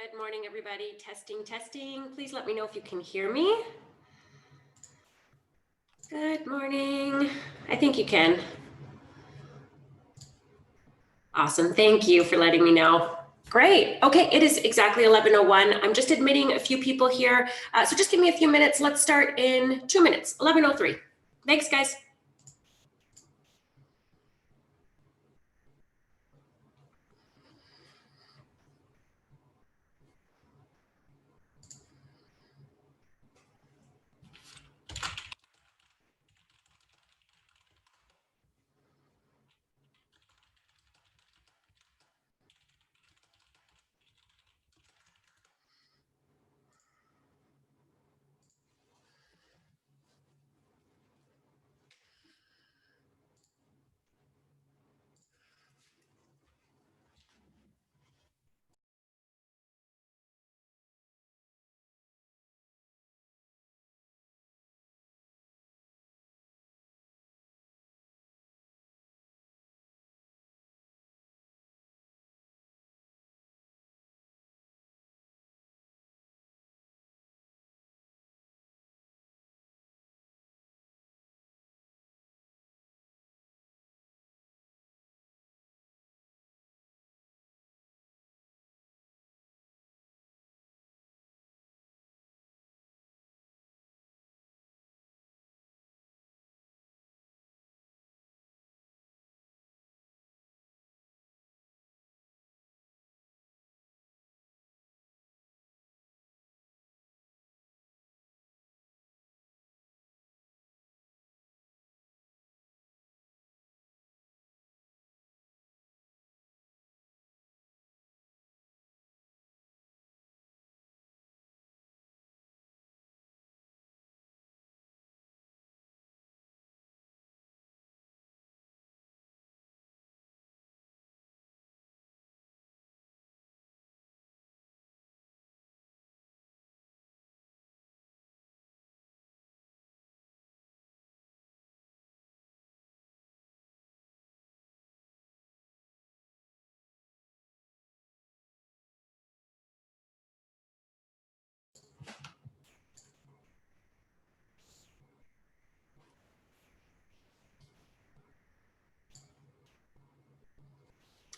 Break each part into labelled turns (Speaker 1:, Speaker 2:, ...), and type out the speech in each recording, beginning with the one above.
Speaker 1: Good morning, everybody. Testing, testing. Please let me know if you can hear me. Good morning. I think you can. Awesome. Thank you for letting me know. Great. Okay, it is exactly 11:01. I'm just admitting a few people here. So just give me a few minutes. Let's start in 2 minutes, 11:03. Thanks, guys.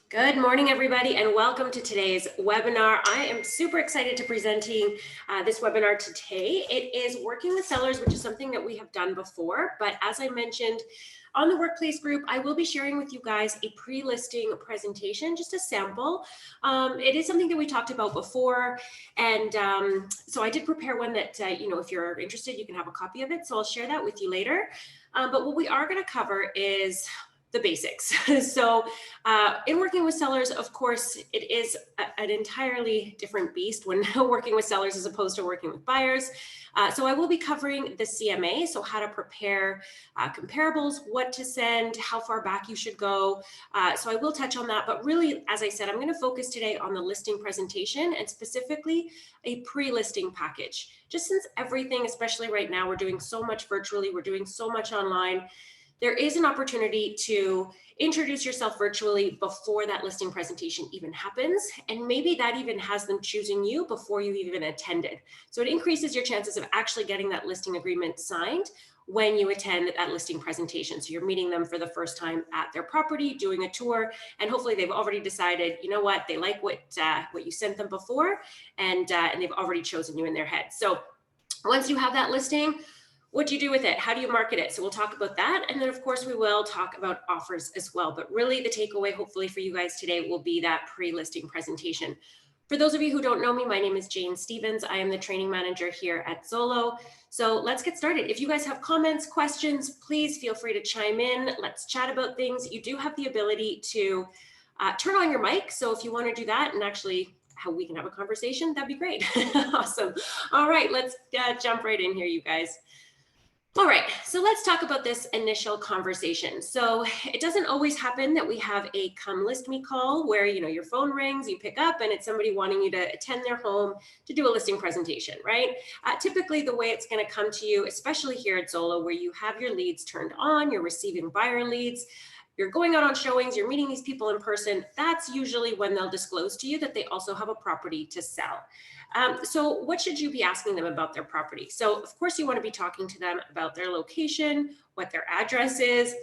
Speaker 1: Good morning, everybody, and welcome to today's webinar. I am super excited to presenting this webinar today. It is working with sellers, which is something that we have done before, but as I mentioned on the workplace group, I will be sharing with you guys a pre-listing presentation, just a sample. It is something that we talked about before, and so I did prepare one that, if you're interested, you can have a copy of it, so I'll share that with you later. But what we are going to cover is the basics. So in working with sellers, of course, it is an entirely different beast when working with sellers as opposed to working with buyers. So I will be covering the CMA, so how to prepare comparables, what to send, how far back you should go. So I will touch on that, but really, as I said, I'm going to focus today on the listing presentation and specifically a pre-listing package. Just since everything, especially right now, we're doing so much virtually, we're doing so much online, there is an opportunity to introduce yourself virtually before that listing presentation even happens. And maybe that even has them choosing you before you even attended. So it increases your chances of actually getting that listing agreement signed when you attend that listing presentation. So you're meeting them for the first time at their property, doing a tour, and hopefully they've already decided, you know what, they like what you sent them before, and they've already chosen you in their head. So once you have that listing, what do you do with it? How do you market it? So we'll talk about that. And then of course we will talk about offers as well. But really the takeaway hopefully for you guys today will be that pre-listing presentation. For those of you who don't know me, my name is Jane Stevens. I am the training manager here at Zolo. So let's get started. If you guys have comments, questions, please feel free to chime in. Let's chat about things. You do have the ability to turn on your mic. So if you want to do that and actually how we can have a conversation, that'd be great. Awesome. All right, let's jump right in here, you guys. All right, so let's talk about this initial conversation. So it doesn't always happen that we have a come list me call where your phone rings, you pick up, and it's somebody wanting you to attend their home to do a listing presentation, right? Typically, the way it's going to come to you, especially here at Zolo, where you have your leads turned on, you're receiving buyer leads, you're going out on showings, you're meeting these people in person. That's usually when they'll disclose to you that they also have a property to sell. So what should you be asking them about their property? So of course you want to be talking to them about their location, what their address is,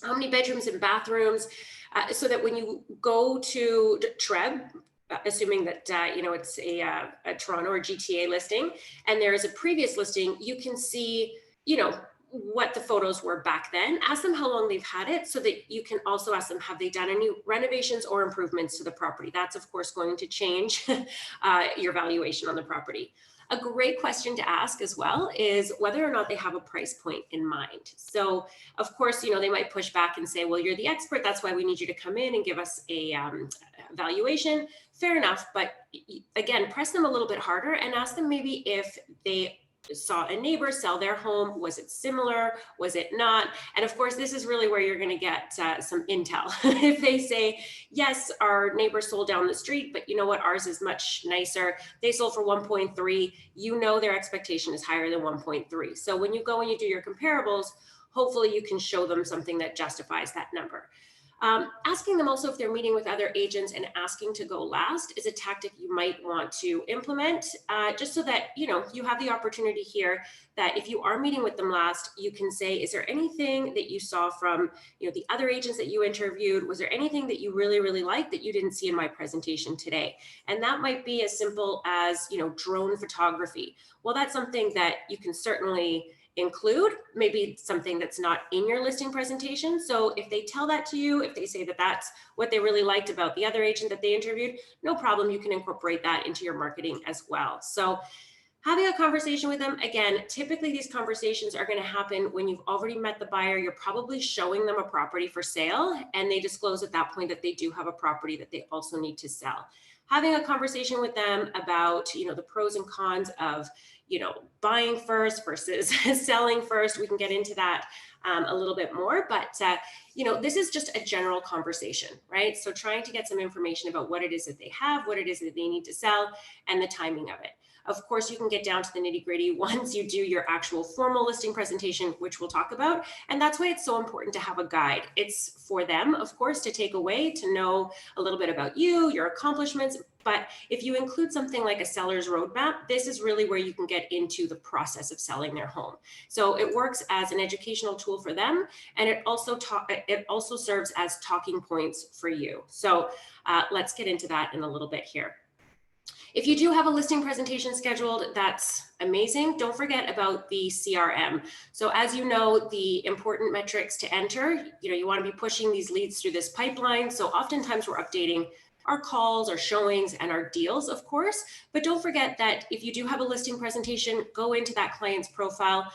Speaker 1: how many bedrooms and bathrooms, so that when you go to TREB, assuming that it's a Toronto or GTA listing, and there is a previous listing, you can see what the photos were back then. Ask them how long they've had it, so that you can also ask them, have they done any renovations or improvements to the property? That's of course going to change your valuation on the property. A great question to ask as well is whether or not they have a price point in mind. So of course, they might push back and say, well, you're the expert, that's why we need you to come in and give us a valuation. Fair enough, but again, press them a little bit harder and ask them maybe if they saw a neighbor sell their home. Was it similar? Was it not? And of course, this is really where you're going to get some intel. If they say, yes, our neighbor sold down the street, but you know what? Ours is much nicer. They sold for 1.3. Their expectation is higher than 1.3. So when you go and you do your comparables, hopefully you can show them something that justifies that number. Asking them also if they're meeting with other agents and asking to go last is a tactic you might want to implement, just so that you have the opportunity here that if you are meeting with them last, you can say, is there anything that you saw from the other agents that you interviewed? Was there anything that you really, really liked that you didn't see in my presentation today? And that might be as simple as drone photography. Well, that's something that you can certainly include, maybe something that's not in your listing presentation. So if they tell that to you, if they say that that's what they really liked about the other agent that they interviewed, no problem, you can incorporate that into your marketing as well. So having a conversation with them, again, typically these conversations are going to happen when you've already met the buyer. You're probably showing them a property for sale, and they disclose at that point that they do have a property that they also need to sell. Having a conversation with them about the pros and cons of buying first versus selling first. We can get into that a little bit more, but this is just a general conversation, right? So trying to get some information about what it is that they have, what it is that they need to sell, and the timing of it. Of course, you can get down to the nitty-gritty once you do your actual formal listing presentation, which we'll talk about. And that's why it's so important to have a guide. It's for them, of course, to take away, to know a little bit about you, your accomplishments. But if you include something like a seller's roadmap, this is really where you can get into the process of selling their home. So it works as an educational tool for them, and it also serves as talking points for you. So let's get into that in a little bit here. If you do have a listing presentation scheduled, that's amazing. Don't forget about the CRM. So as you know, the important metrics to enter, you want to be pushing these leads through this pipeline. So oftentimes we're updating our calls, our showings, and our deals, of course. But don't forget that if you do have a listing presentation, go into that client's profile,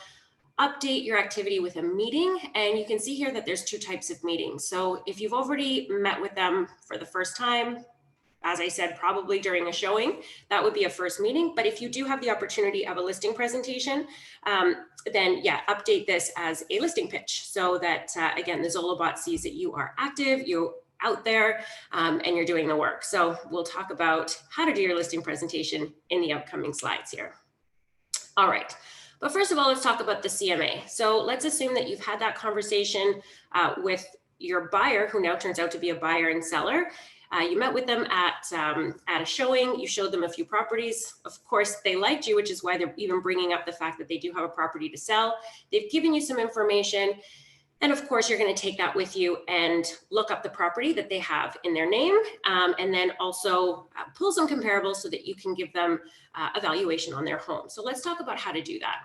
Speaker 1: update your activity with a meeting. And you can see here that there's two types of meetings. So if you've already met with them for the first time, as I said, probably during a showing, that would be a first meeting. But if you do have the opportunity of a listing presentation, then yeah, update this as a listing pitch so that, again, the Zolo bot sees that you are active, you're out there, and you're doing the work. So we'll talk about how to do your listing presentation in the upcoming slides here. All right. But first of all, let's talk about the CMA. So let's assume that you've had that conversation with your buyer, who now turns out to be a buyer and seller. You met with them at a showing, you showed them a few properties. Of course, they liked you, which is why they're even bringing up the fact that they do have a property to sell. They've given you some information. And of course, you're going to take that with you and look up the property that they have in their name, and then also pull some comparables so that you can give them a valuation on their home. So let's talk about how to do that.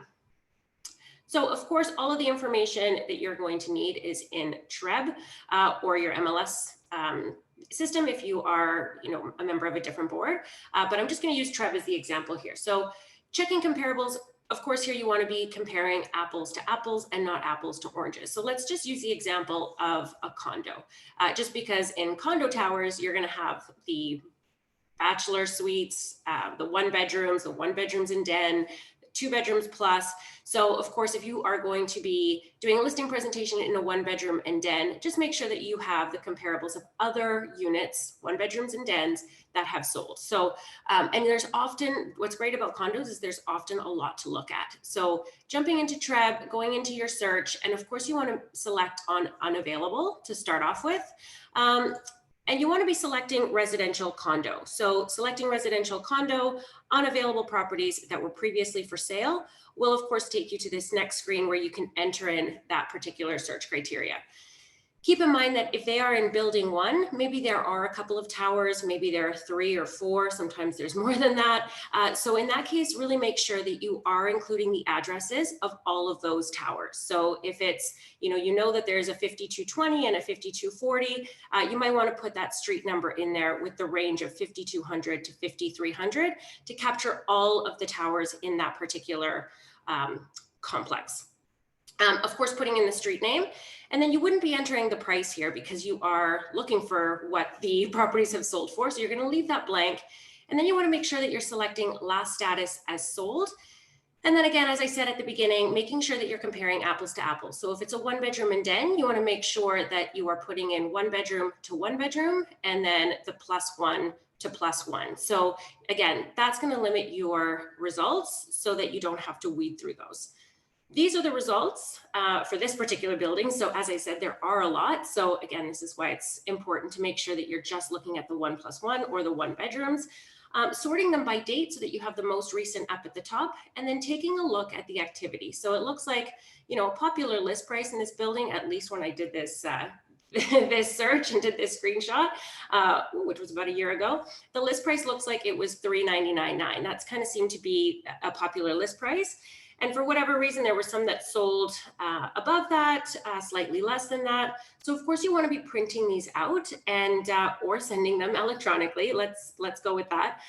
Speaker 1: So of course, all of the information that you're going to need is in TREB or your MLS system if you are a member of a different board. But I'm just going to use TREB as the example here. So checking comparables, Of course, here you want to be comparing apples to apples and not apples to oranges. So let's just use the example of a condo, just because in condo towers, you're going to have the bachelor suites, the one bedrooms and den, 2 bedrooms plus. So of course, if you are going to be doing a listing presentation in a 1 bedroom and den, just make sure that you have the comparables of other units, 1 bedrooms and dens that have sold. So, and there's often, what's great about condos is there's often a lot to look at. So jumping into Treb, going into your search, and of course you want to select on unavailable to start off with. And you want to be selecting residential condo. So selecting residential condo, unavailable properties that were previously for sale will of course take you to this next screen where you can enter in that particular search criteria. Keep in mind that if they are in building 1, maybe there are a couple of towers, maybe there are 3 or 4, sometimes there's more than that. So in that case, really make sure that you are including the addresses of all of those towers. So if it's, you know that there's a 5220 and a 5240, you might want to put that street number in there with the range of 5200 to 5300 to capture all of the towers in that particular complex. Of course, putting in the street name, and then you wouldn't be entering the price here because you are looking for what the properties have sold for. So you're going to leave that blank. And then you want to make sure that you're selecting last status as sold. And then again, as I said at the beginning, making sure that you're comparing apples to apples. So if it's a 1 bedroom and den, you want to make sure that you are putting in 1 bedroom to 1 bedroom and then the +1 to +1. So again, that's going to limit your results so that you don't have to weed through those. These are the results for this particular building. So as I said, there are a lot. So again, this is why it's important to make sure that you're just looking at the 1+1 or the 1 bedrooms, sorting them by date so that you have the most recent up at the top, and then taking a look at the activity. So it looks like, a popular list price in this building, at least when I did this this search and did this screenshot, which was about a year ago, the list price looks like it was $399.9. That's kind of seemed to be a popular list price. And for whatever reason, there were some that sold above that, slightly less than that. So of course you want to be printing these out and or sending them electronically. Let's go with that.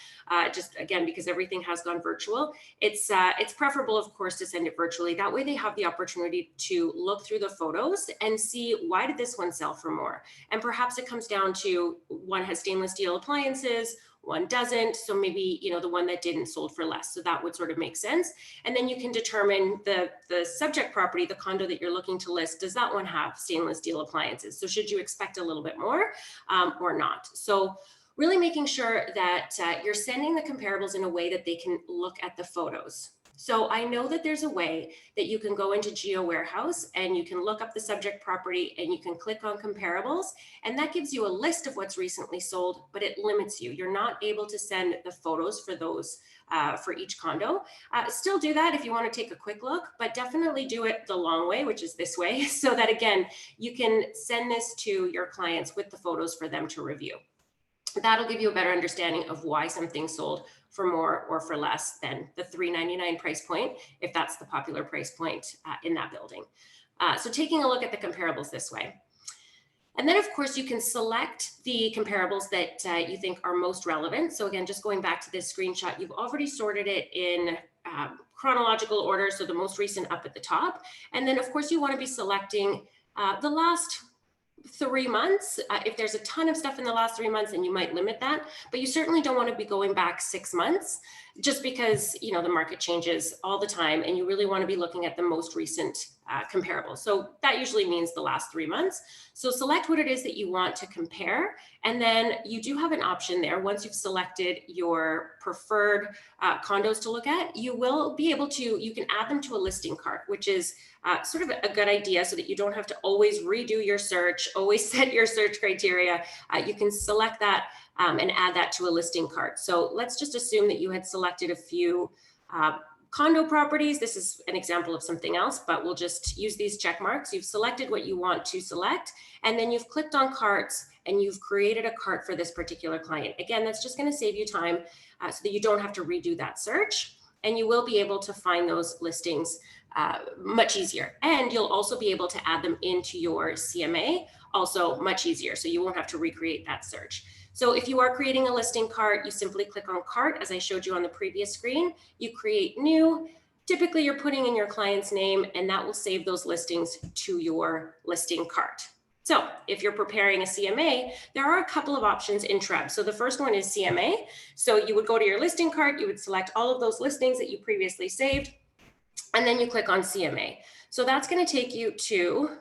Speaker 1: Just again, because everything has gone virtual, it's preferable, of course, to send it virtually. That way they have the opportunity to look through the photos and see, why did this one sell for more? And perhaps it comes down to one has stainless steel appliances, one doesn't. So maybe, the one that didn't sold for less. So that would sort of make sense. And then you can determine the subject property, the condo that you're looking to list, does that one have stainless steel appliances? So should you expect a little bit more or not? So really making sure that you're sending the comparables in a way that they can look at the photos. So I know that there's a way that you can go into Geo Warehouse and you can look up the subject property and you can click on comparables, and that gives you a list of what's recently sold, but it limits you. You're not able to send the photos for those for each condo. Still do that if you want to take a quick look, but definitely do it the long way, which is this way, so that again, you can send this to your clients with the photos for them to review. That'll give you a better understanding of why something sold for more or for less than the $399 price point, if that's the popular price point in that building. So taking a look at the comparables this way. And then of course you can select the comparables that you think are most relevant. So again, just going back to this screenshot, you've already sorted it in chronological order. So the most recent up at the top. And then of course you want to be selecting the last 3 months. If there's a ton of stuff in the last 3 months, then you might limit that, but you certainly don't want to be going back 6 months just because, the market changes all the time and you really want to be looking at the most recent comparable. So that usually means the last 3 months. So select what it is that you want to compare. And then you do have an option there. Once you've selected your preferred condos to look at, you will be able to, you can add them to a listing cart, which is sort of a good idea so that you don't have to always redo your search, always set your search criteria. You can select that and add that to a listing cart. So let's just assume that you had selected a few condo properties. This is an example of something else, but we'll just use these check marks. You've selected what you want to select, and then you've clicked on carts and you've created a cart for this particular client. Again, that's just going to save you time so that you don't have to redo that search, and you will be able to find those listings much easier. And you'll also be able to add them into your CMA, also much easier. So you won't have to recreate that search. So if you are creating a listing cart, you simply click on cart, as I showed you on the previous screen. You create new, typically you're putting in your client's name, and that will save those listings to your listing cart. So if you're preparing a CMA, there are a couple of options in Treb. So the first one is CMA. So you would go to your listing cart, you would select all of those listings that you previously saved, and then you click on CMA. So that's going to take you to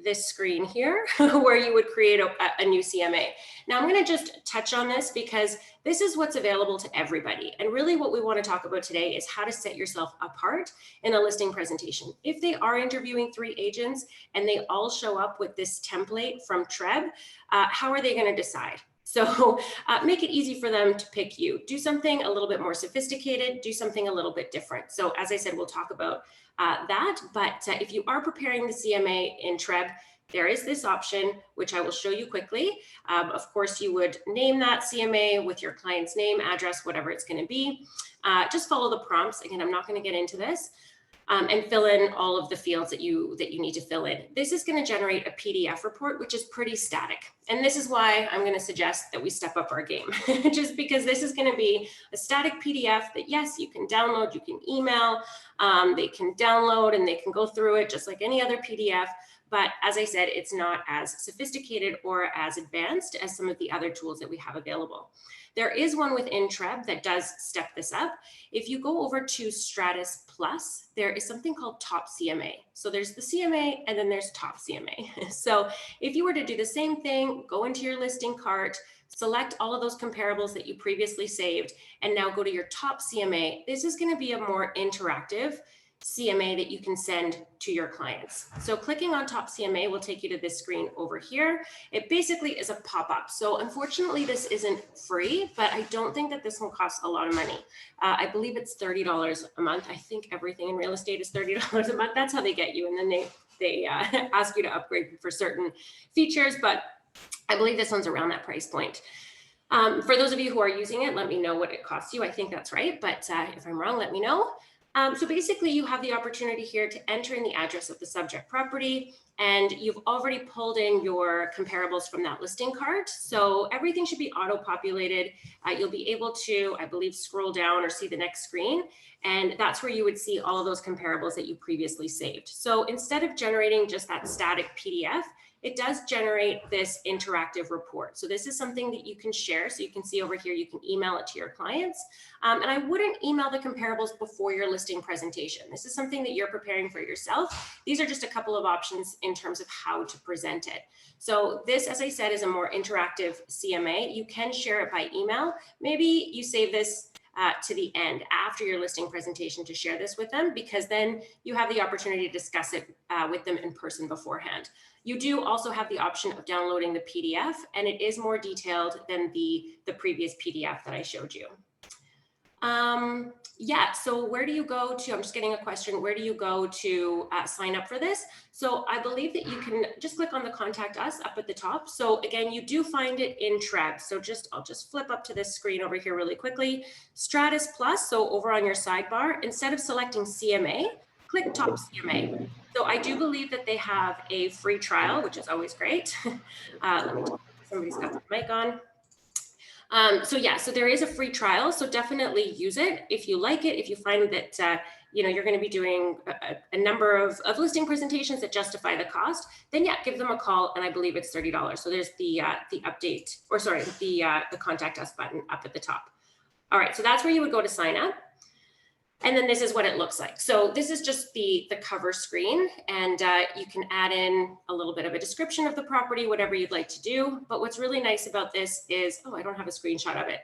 Speaker 1: this screen here where you would create a new CMA. Now I'm going to just touch on this because this is what's available to everybody. And really what we want to talk about today is how to set yourself apart in a listing presentation. If they are interviewing 3 agents and they all show up with this template from Treb, how are they going to decide? So make it easy for them to pick you. Do something a little bit more sophisticated, do something a little bit different. So as I said, we'll talk about that, but if you are preparing the CMA in Treb, there is this option, which I will show you quickly. Of course, you would name that CMA with your client's name, address, whatever it's going to be. Just follow the prompts. Again, I'm not going to get into this. And fill in all of the fields that you need to fill in. This is going to generate a PDF report, which is pretty static. And this is why I'm going to suggest that we step up our game, just because this is going to be a static PDF that, yes, you can download, you can email, they can download and they can go through it just like any other PDF. But as I said, it's not as sophisticated or as advanced as some of the other tools that we have available. There is one within Treb that does step this up. If you go over to Stratus Plus, there is something called Top CMA. So there's the CMA and then there's Top CMA. So if you were to do the same thing, go into your listing cart, select all of those comparables that you previously saved, and now go to your Top CMA. This is going to be a more interactive CMA that you can send to your clients. So clicking on Top CMA will take you to this screen over here. It basically is a pop-up. So unfortunately, this isn't free, but I don't think that this will cost a lot of money. I believe it's $30 a month. I think everything in real estate is $30 a month. That's how they get you. And then they ask you to upgrade for certain features, but I believe this one's around that price point. For those of you who are using it, let me know what it costs you. I think that's right, but if I'm wrong, let me know. So basically you have the opportunity here to enter in the address of the subject property, and you've already pulled in your comparables from that listing cart. So everything should be auto-populated. You'll be able to, I believe, scroll down or see the next screen. And that's where you would see all of those comparables that you previously saved. So instead of generating just that static PDF, it does generate this interactive report. So this is something that you can share. So you can see over here, you can email it to your clients. And I wouldn't email the comparables before your listing presentation. This is something that you're preparing for yourself. These are just a couple of options in terms of how to present it. So this, as I said, is a more interactive CMA. You can share it by email. Maybe you save this to the end after your listing presentation to share this with them, because then you have the opportunity to discuss it with them in person beforehand. You do also have the option of downloading the PDF, and it is more detailed than the previous PDF that I showed you. Yeah, so where do you go to, I'm just getting a question, where do you go to sign up for this? So I believe that you can just click on the contact us up at the top. So again, you do find it in Treb. So I'll just flip up to this screen over here really quickly. Stratus Plus, so over on your sidebar, instead of selecting CMA, click Top CMA. So I do believe that they have a free trial, which is always great. Let me, somebody's got the mic on. So yeah, so there is a free trial. So definitely use it if you like it. If you find that you're going to be doing a number of listing presentations that justify the cost, then yeah, give them a call. And I believe it's $30. So there's the update, or sorry, the contact us button up at the top. All right, so that's where you would go to sign up. And then this is what it looks like. So this is just the cover screen, and you can add in a little bit of a description of the property, whatever you'd like to do. But what's really nice about this is, oh, I don't have a screenshot of it,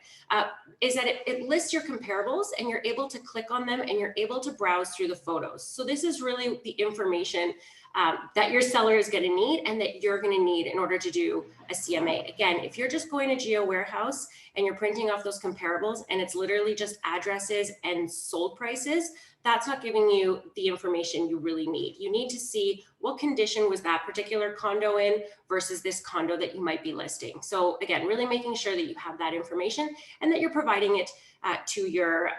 Speaker 1: is that it lists your comparables, and you're able to click on them, and you're able to browse through the photos. So this is really the information that your seller is going to need and that you're going to need in order to do a CMA. Again, if you're just going to Geo Warehouse and you're printing off those comparables and it's literally just addresses and sold prices, that's not giving you the information you really need. You need to see what condition was that particular condo in versus this condo that you might be listing. So again, really making sure that you have that information and that you're providing it to your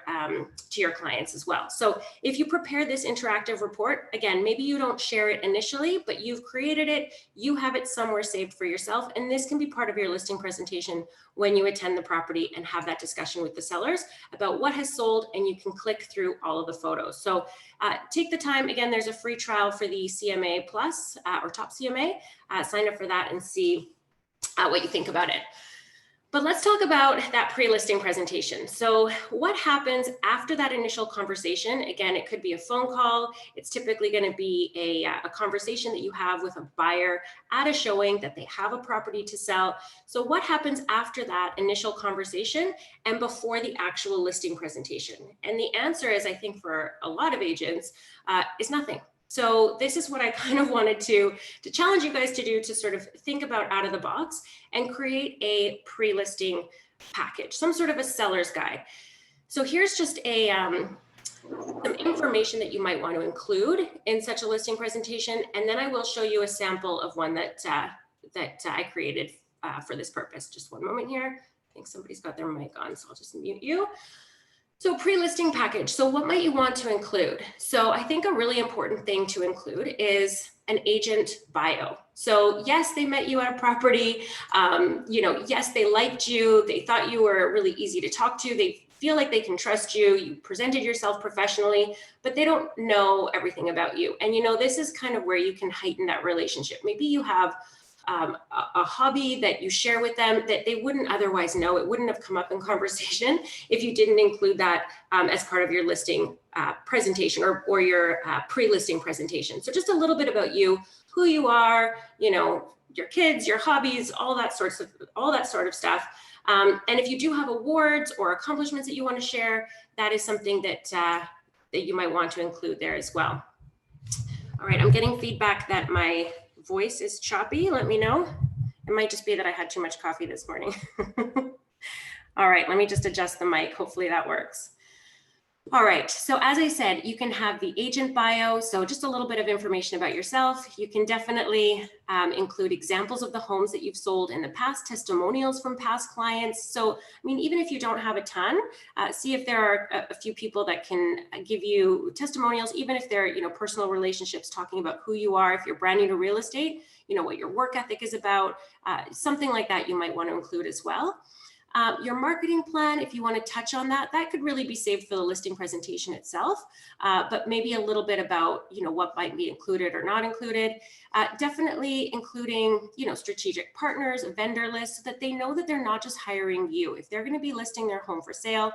Speaker 1: clients as well. So if you prepare this interactive report, again, maybe you don't share it initially, but you've created it, you have it somewhere saved for yourself, and this can be part of your listing presentation when you attend the property and have that discussion with the sellers about what has sold, and you can click through all of the photos. So take the time. Again, there's a free trial for the CMA Plus or Top CMA. Sign up for that and see what you think about it. But let's talk about that pre-listing presentation. So what happens after that initial conversation? Again, it could be a phone call. It's typically going to be a conversation that you have with a buyer at a showing that they have a property to sell. So what happens after that initial conversation and before the actual listing presentation? And the answer is, I think for a lot of agents, is nothing. So this is what I kind of wanted to challenge you guys to do, to sort of think about out of the box and create a pre-listing package, some sort of a seller's guide. So here's just some information that you might want to include in such a listing presentation, and then I will show you a sample of one that I created for this purpose. Just one moment here. I think somebody's got their mic on, so I'll just mute you. So pre-listing package. So what might you want to include? So I think a really important thing to include is an agent bio. So yes, they met you at a property. Yes, they liked you. They thought you were really easy to talk to. They feel like they can trust you. You presented yourself professionally, but they don't know everything about you. And this is kind of where you can heighten that relationship. Maybe you have a hobby that you share with them that they wouldn't otherwise know. It wouldn't have come up in conversation if you didn't include that as part of your listing presentation or your pre-listing presentation. So just a little bit about you, who you are, your kids, your hobbies, all that sort of stuff. And if you do have awards or accomplishments that you want to share, that is something that you might want to include there as well. All right, I'm getting feedback that my voice is choppy. Let me know. It might just be that I had too much coffee this morning. All right, let me just adjust the mic. Hopefully that works. All right, so as I said, you can have the agent bio, so just a little bit of information about yourself. You can definitely include examples of the homes that you've sold in the past, testimonials from past clients. So, even if you don't have a ton, see if there are a few people that can give you testimonials, even if they're, personal relationships, talking about who you are. If you're brand new to real estate, what your work ethic is about, something like that you might want to include as well. Your marketing plan, if you want to touch on that, that could really be saved for the listing presentation itself, but maybe a little bit about, what might be included or not included. Definitely including, strategic partners, vendor lists, so that they know that they're not just hiring you. If they're going to be listing their home for sale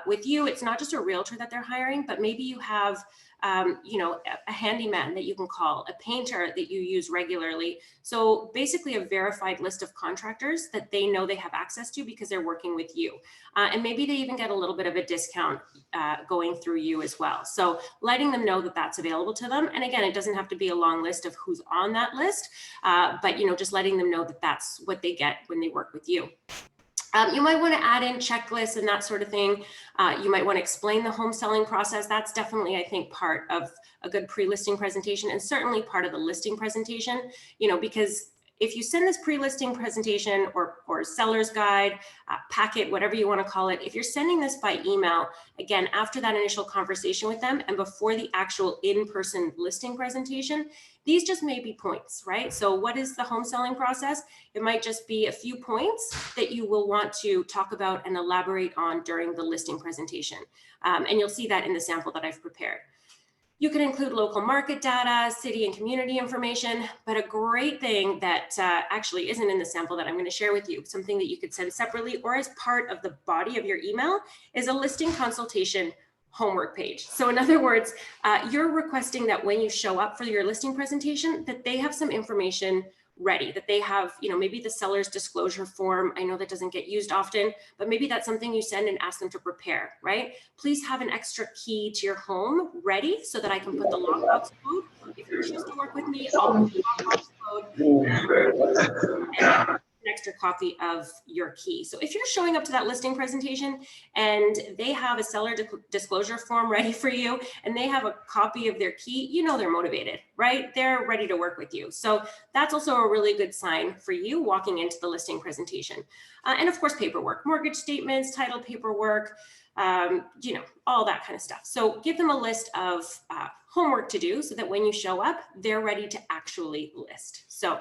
Speaker 1: with you, it's not just a realtor that they're hiring, but maybe you have a handyman that you can call, a painter that you use regularly. So basically a verified list of contractors that they know they have access to because they're working with you. And maybe they even get a little bit of a discount going through you as well. So letting them know that that's available to them. And again, it doesn't have to be a long list of who's on that list, but just letting them know that that's what they get when they work with you. You might want to add in checklists and that sort of thing. You might want to explain the home selling process. That's definitely, I think, part of a good pre-listing presentation, and certainly part of the listing presentation, because if you send this pre-listing presentation or seller's guide, packet, whatever you want to call it, if you're sending this by email, again, after that initial conversation with them and before the actual in-person listing presentation, these just may be points, right? So what is the home selling process? It might just be a few points that you will want to talk about and elaborate on during the listing presentation. And you'll see that in the sample that I've prepared. You can include local market data, city and community information, but a great thing that actually isn't in the sample that I'm going to share with you, something that you could send separately or as part of the body of your email, is a listing consultation homework page. So in other words, you're requesting that when you show up for your listing presentation, that they have some information ready, that they have, maybe the seller's disclosure form. I know that doesn't get used often, but maybe that's something you send and ask them to prepare, right? Please have an extra key to your home ready so that I can put the lockbox code. If you choose to work with me, I'll put the lockbox code and an extra copy of your key. So if you're showing up to that listing presentation and they have a seller disclosure form ready for you and they have a copy of their key, they're motivated, right? They're ready to work with you. So that's also a really good sign for you walking into the listing presentation. And of course, paperwork, mortgage statements, title paperwork, you know, all that kind of stuff. So give them a list of homework to do so that when you show up, they're ready to actually list. So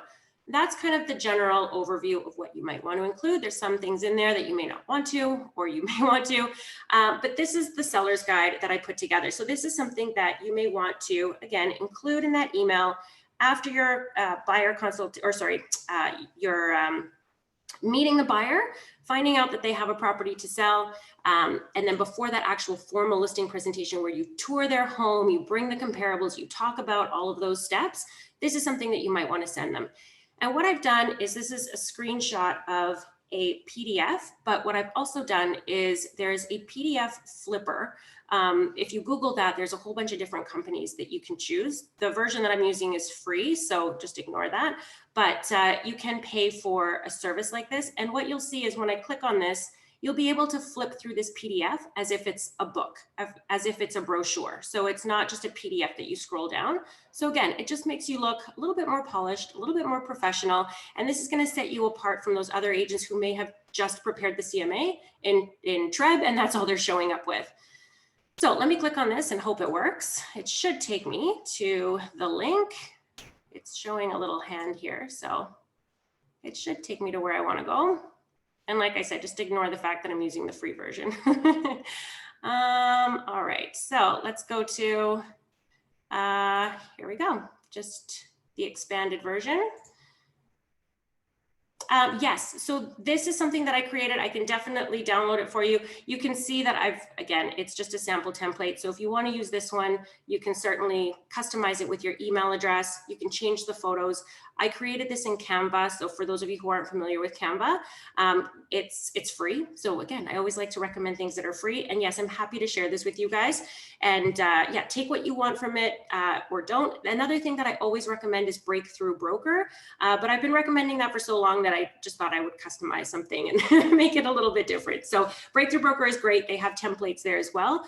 Speaker 1: that's kind of the general overview of what you might want to include. There's some things in there that you may not want to, or you may want to, but this is the seller's guide that I put together. So this is something that you may want to, again, include in that email after your buyer consult, or sorry, your meeting the buyer, finding out that they have a property to sell, and then before that actual formal listing presentation where you tour their home, you bring the comparables, you talk about all of those steps, this is something that you might want to send them. And what I've done is, this is a screenshot of a PDF, but what I've also done is there's a PDF flipper. If you Google that, there's a whole bunch of different companies that you can choose. The version that I'm using is free, so just ignore that. But you can pay for a service like this. And what you'll see is when I click on this, you'll be able to flip through this PDF as if it's a book, as if it's a brochure. So it's not just a PDF that you scroll down. So again, it just makes you look a little bit more polished, a little bit more professional. And this is going to set you apart from those other agents who may have just prepared the CMA in Treb, and that's all they're showing up with. So let me click on this and hope it works. It should take me to the link. It's showing a little hand here, so it should take me to where I want to go. And like I said, just ignore the fact that I'm using the free version. All right, so let's go to, here we go, just the expanded version. Yes, so this is something that I created. I can definitely download it for you. You can see that again, it's just a sample template. So if you want to use this one, you can certainly customize it with your email address. You can change the photos. I created this in Canva. So for those of you who aren't familiar with Canva, it's free. So again, I always like to recommend things that are free. And yes, I'm happy to share this with you guys. And yeah, take what you want from it or don't. Another thing that I always recommend is Breakthrough Broker. But I've been recommending that for so long that I just thought I would customize something and make it a little bit different. So Breakthrough Broker is great. They have templates there as well.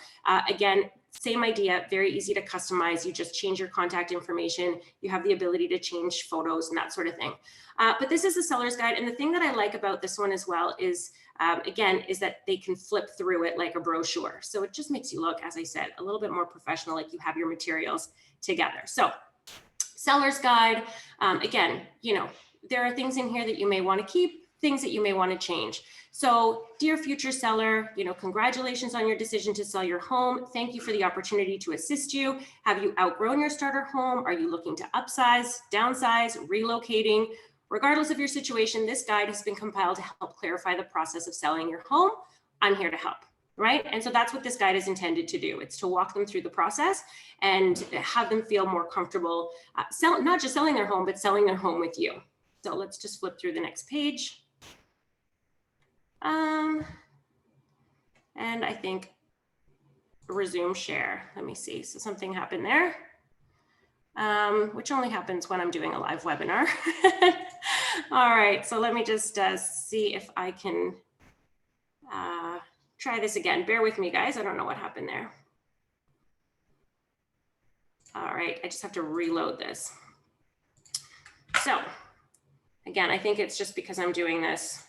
Speaker 1: Again, same idea, very easy to customize. You just change your contact information. You have the ability to change photos and that sort of thing. But this is the seller's guide. And the thing that I like about this one as well is, again, is that they can flip through it like a brochure. So it just makes you look, as I said, a little bit more professional, like you have your materials together. So seller's guide, again, you know, there are things in here that you may want to keep, things that you may want to change. So dear future seller, you know, congratulations on your decision to sell your home. Thank you for the opportunity to assist you. Have you outgrown your starter home? Are you looking to upsize, downsize, relocating? Regardless of your situation, this guide has been compiled to help clarify the process of selling your home. I'm here to help, right? And so that's what this guide is intended to do. It's to walk them through the process and have them feel more comfortable, not just selling their home, but selling their home with you. So let's just flip through the next page. And I think resume share. Let me see. So something happened there, which only happens when I'm doing a live webinar. All right. So let me just see if I can try this again. Bear with me, guys. I don't know what happened there. All right. I just have to reload this. So again, I think it's just because I'm doing this.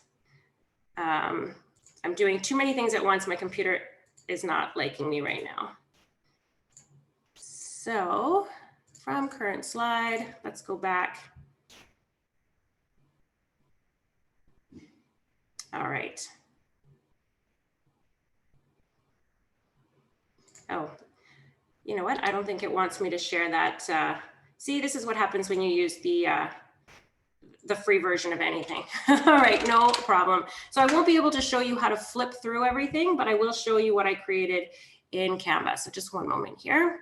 Speaker 1: I'm doing too many things at once. My computer is not liking me right now. So from current slide, let's go back. All right. Oh, you know what? I don't think it wants me to share that. See, this is what happens when you use the free version of anything. All right, no problem. So I won't be able to show you how to flip through everything, but I will show you what I created in Canva. So just one moment here.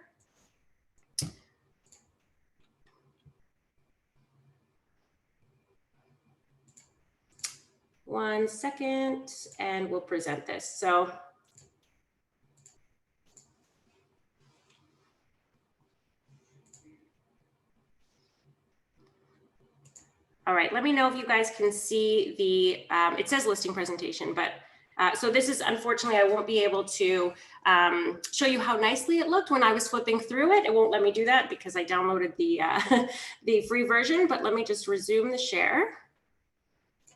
Speaker 1: One second, and we'll present this. So all right, let me know if you guys can see the, it says listing presentation, but so this is, unfortunately, I won't be able to show you how nicely it looked when I was flipping through it. It won't let me do that because I downloaded the, the free version, but let me just resume the share.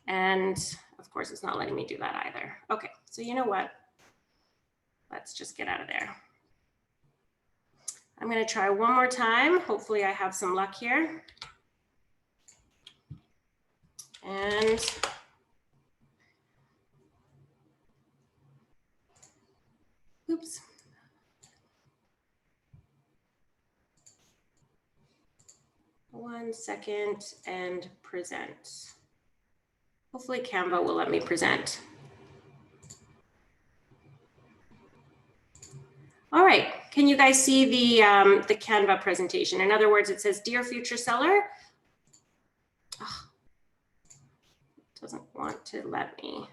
Speaker 1: And of course, it's not letting me do that either. Okay, so you know what? Let's just get out of there. I'm going to try one more time. Hopefully I have some luck here. And oops. One second and present. Hopefully Canva will let me present. All right, can you guys see the Canva presentation? In other words, it says, "Dear future seller." Oh, doesn't want to let me.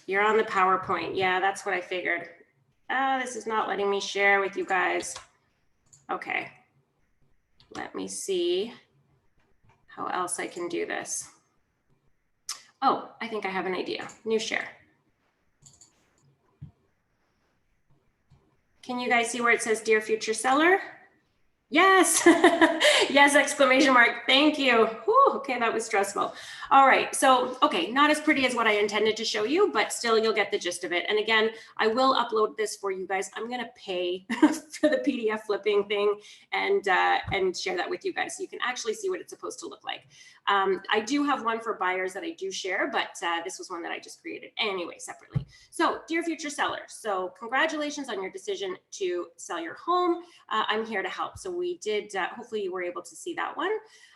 Speaker 1: You're on the PowerPoint. Yeah, that's what I figured. This is not letting me share with you guys. Okay, let me see how else I can do this. Oh, I think I have an idea. New share. Can you guys see where it says "Dear future seller"? Yes, yes, exclamation mark. Thank you. Whew, okay, that was stressful. All right, so, okay, not as pretty as what I intended to show you, but still you'll get the gist of it. And again, I will upload this for you guys. I'm gonna pay for the PDF flipping thing and share that with you guys so you can actually see what it's supposed to look like. I do have one for buyers that I do share, but this was one that I just created anyway, separately. So, dear future sellers, so congratulations on your decision to sell your home. I'm here to help. So we did, hopefully you were able to see that one.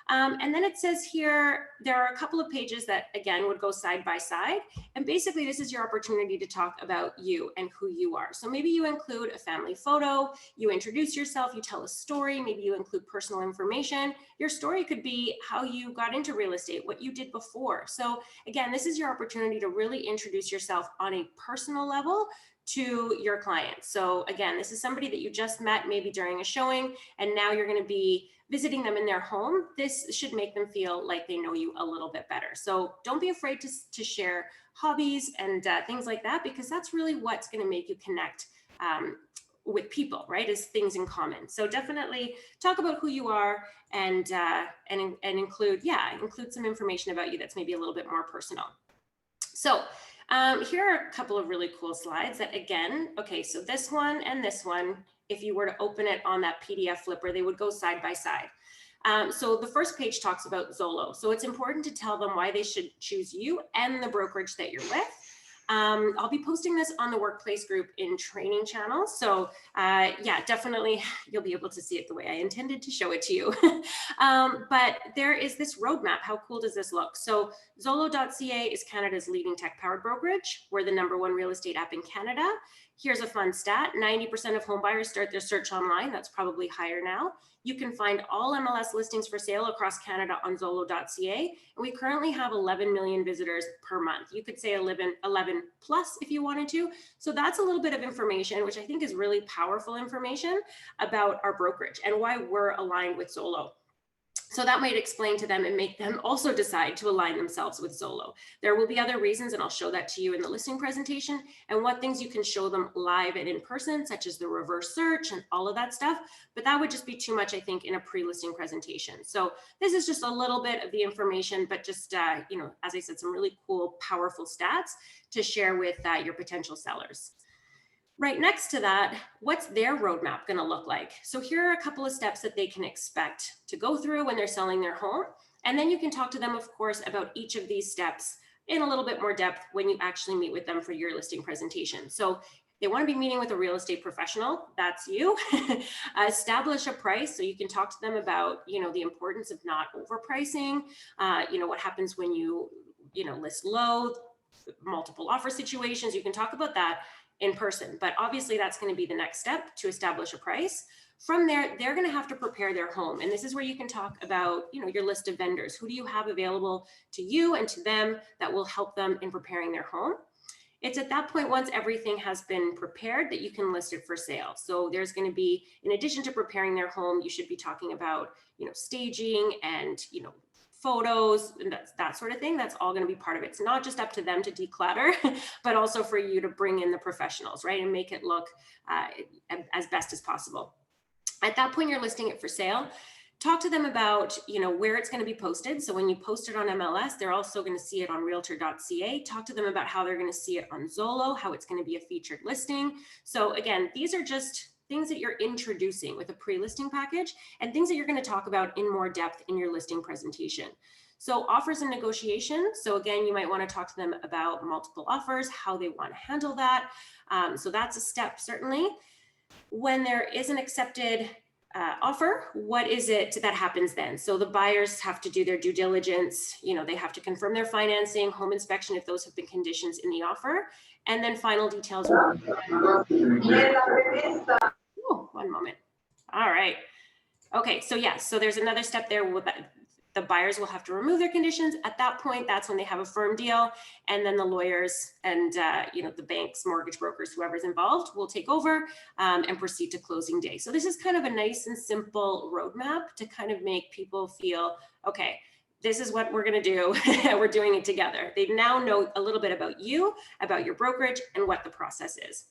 Speaker 1: And then it says here, there are a couple of pages that again would go side by side. And basically this is your opportunity to talk about you and who you are. So maybe you include a family photo, you introduce yourself, you tell a story, maybe you include personal information. Your story could be how you got into real estate, what you did before. So again, this is your opportunity to really introduce yourself on a personal level to your clients. So again, this is somebody that you just met maybe during a showing, and now you're going to be visiting them in their home. This should make them feel like they know you a little bit better. So don't be afraid to share hobbies and things like that, because that's really what's going to make you connect with people, right? Is things in common. So definitely talk about who you are and include some information about you that's maybe a little bit more personal. So here are a couple of really cool slides that again, okay, so this one and this one, if you were to open it on that PDF flipper, they would go side by side. So the first page talks about Zolo. So it's important to tell them why they should choose you and the brokerage that you're with. I'll be posting this on the workplace group in training channels. So yeah, definitely you'll be able to see it the way I intended to show it to you. But there is this roadmap. How cool does this look? So Zolo.ca is Canada's leading tech-powered brokerage. We're the #1 real estate app in Canada. Here's a fun stat. 90% of home buyers start their search online. That's probably higher now. You can find all MLS listings for sale across Canada on Zolo.ca. And we currently have 11 million visitors per month. You could say 11 plus if you wanted to. So that's a little bit of information, which I think is really powerful information about our brokerage and why we're aligned with Zolo. So that might explain to them and make them also decide to align themselves with Zolo. There will be other reasons, and I'll show that to you in the listing presentation, and what things you can show them live and in person, such as the reverse search and all of that stuff. But that would just be too much, I think, in a pre-listing presentation. So this is just a little bit of the information, but just, you know, as I said, some really cool, powerful stats to share with your potential sellers. Right next to that, what's their roadmap going to look like? So here are a couple of steps that they can expect to go through when they're selling their home. And then you can talk to them, of course, about each of these steps in a little bit more depth when you actually meet with them for your listing presentation. So they want to be meeting with a real estate professional. That's you. Establish a price so you can talk to them about, you know, the importance of not overpricing. You know, what happens when you know, list low, multiple offer situations. You can talk about that in person, but obviously that's going to be the next step to establish a price. From there, they're going to have to prepare their home. And this is where you can talk about, you know, your list of vendors. Who do you have available to you and to them that will help them in preparing their home? It's at that point, once everything has been prepared, that you can list it for sale. So there's going to be, in addition to preparing their home, you should be talking about, you know, staging and, you know, photos and that sort of thing. That's all going to be part of it. It's not just up to them to declutter, but also for you to bring in the professionals, right? And make it look as best as possible. At that point, you're listing it for sale. Talk to them about, where it's going to be posted. So when you post it on MLS, they're also going to see it on realtor.ca. Talk to them about how they're going to see it on Zolo, how it's going to be a featured listing. So again, these are just things that you're introducing with a pre-listing package and things that you're going to talk about in more depth in your listing presentation. So offers and negotiations. So again, you might want to talk to them about multiple offers, how they want to handle that. So that's a step, certainly. When there is an accepted offer, what is it that happens then? So the buyers have to do their due diligence. They have to confirm their financing, home inspection, if those have been conditions in the offer, and then final details. Oh, one moment. All right. Okay, so yes, so there's another step there. The buyers will have to remove their conditions. At that point, that's when they have a firm deal, and then the lawyers and the banks, mortgage brokers, whoever's involved, will take over and proceed to closing day. So this is kind of a nice and simple roadmap to kind of make people feel, okay, this is what we're going to do. We're doing it together. They now know a little bit about you, about your brokerage, and what the process is.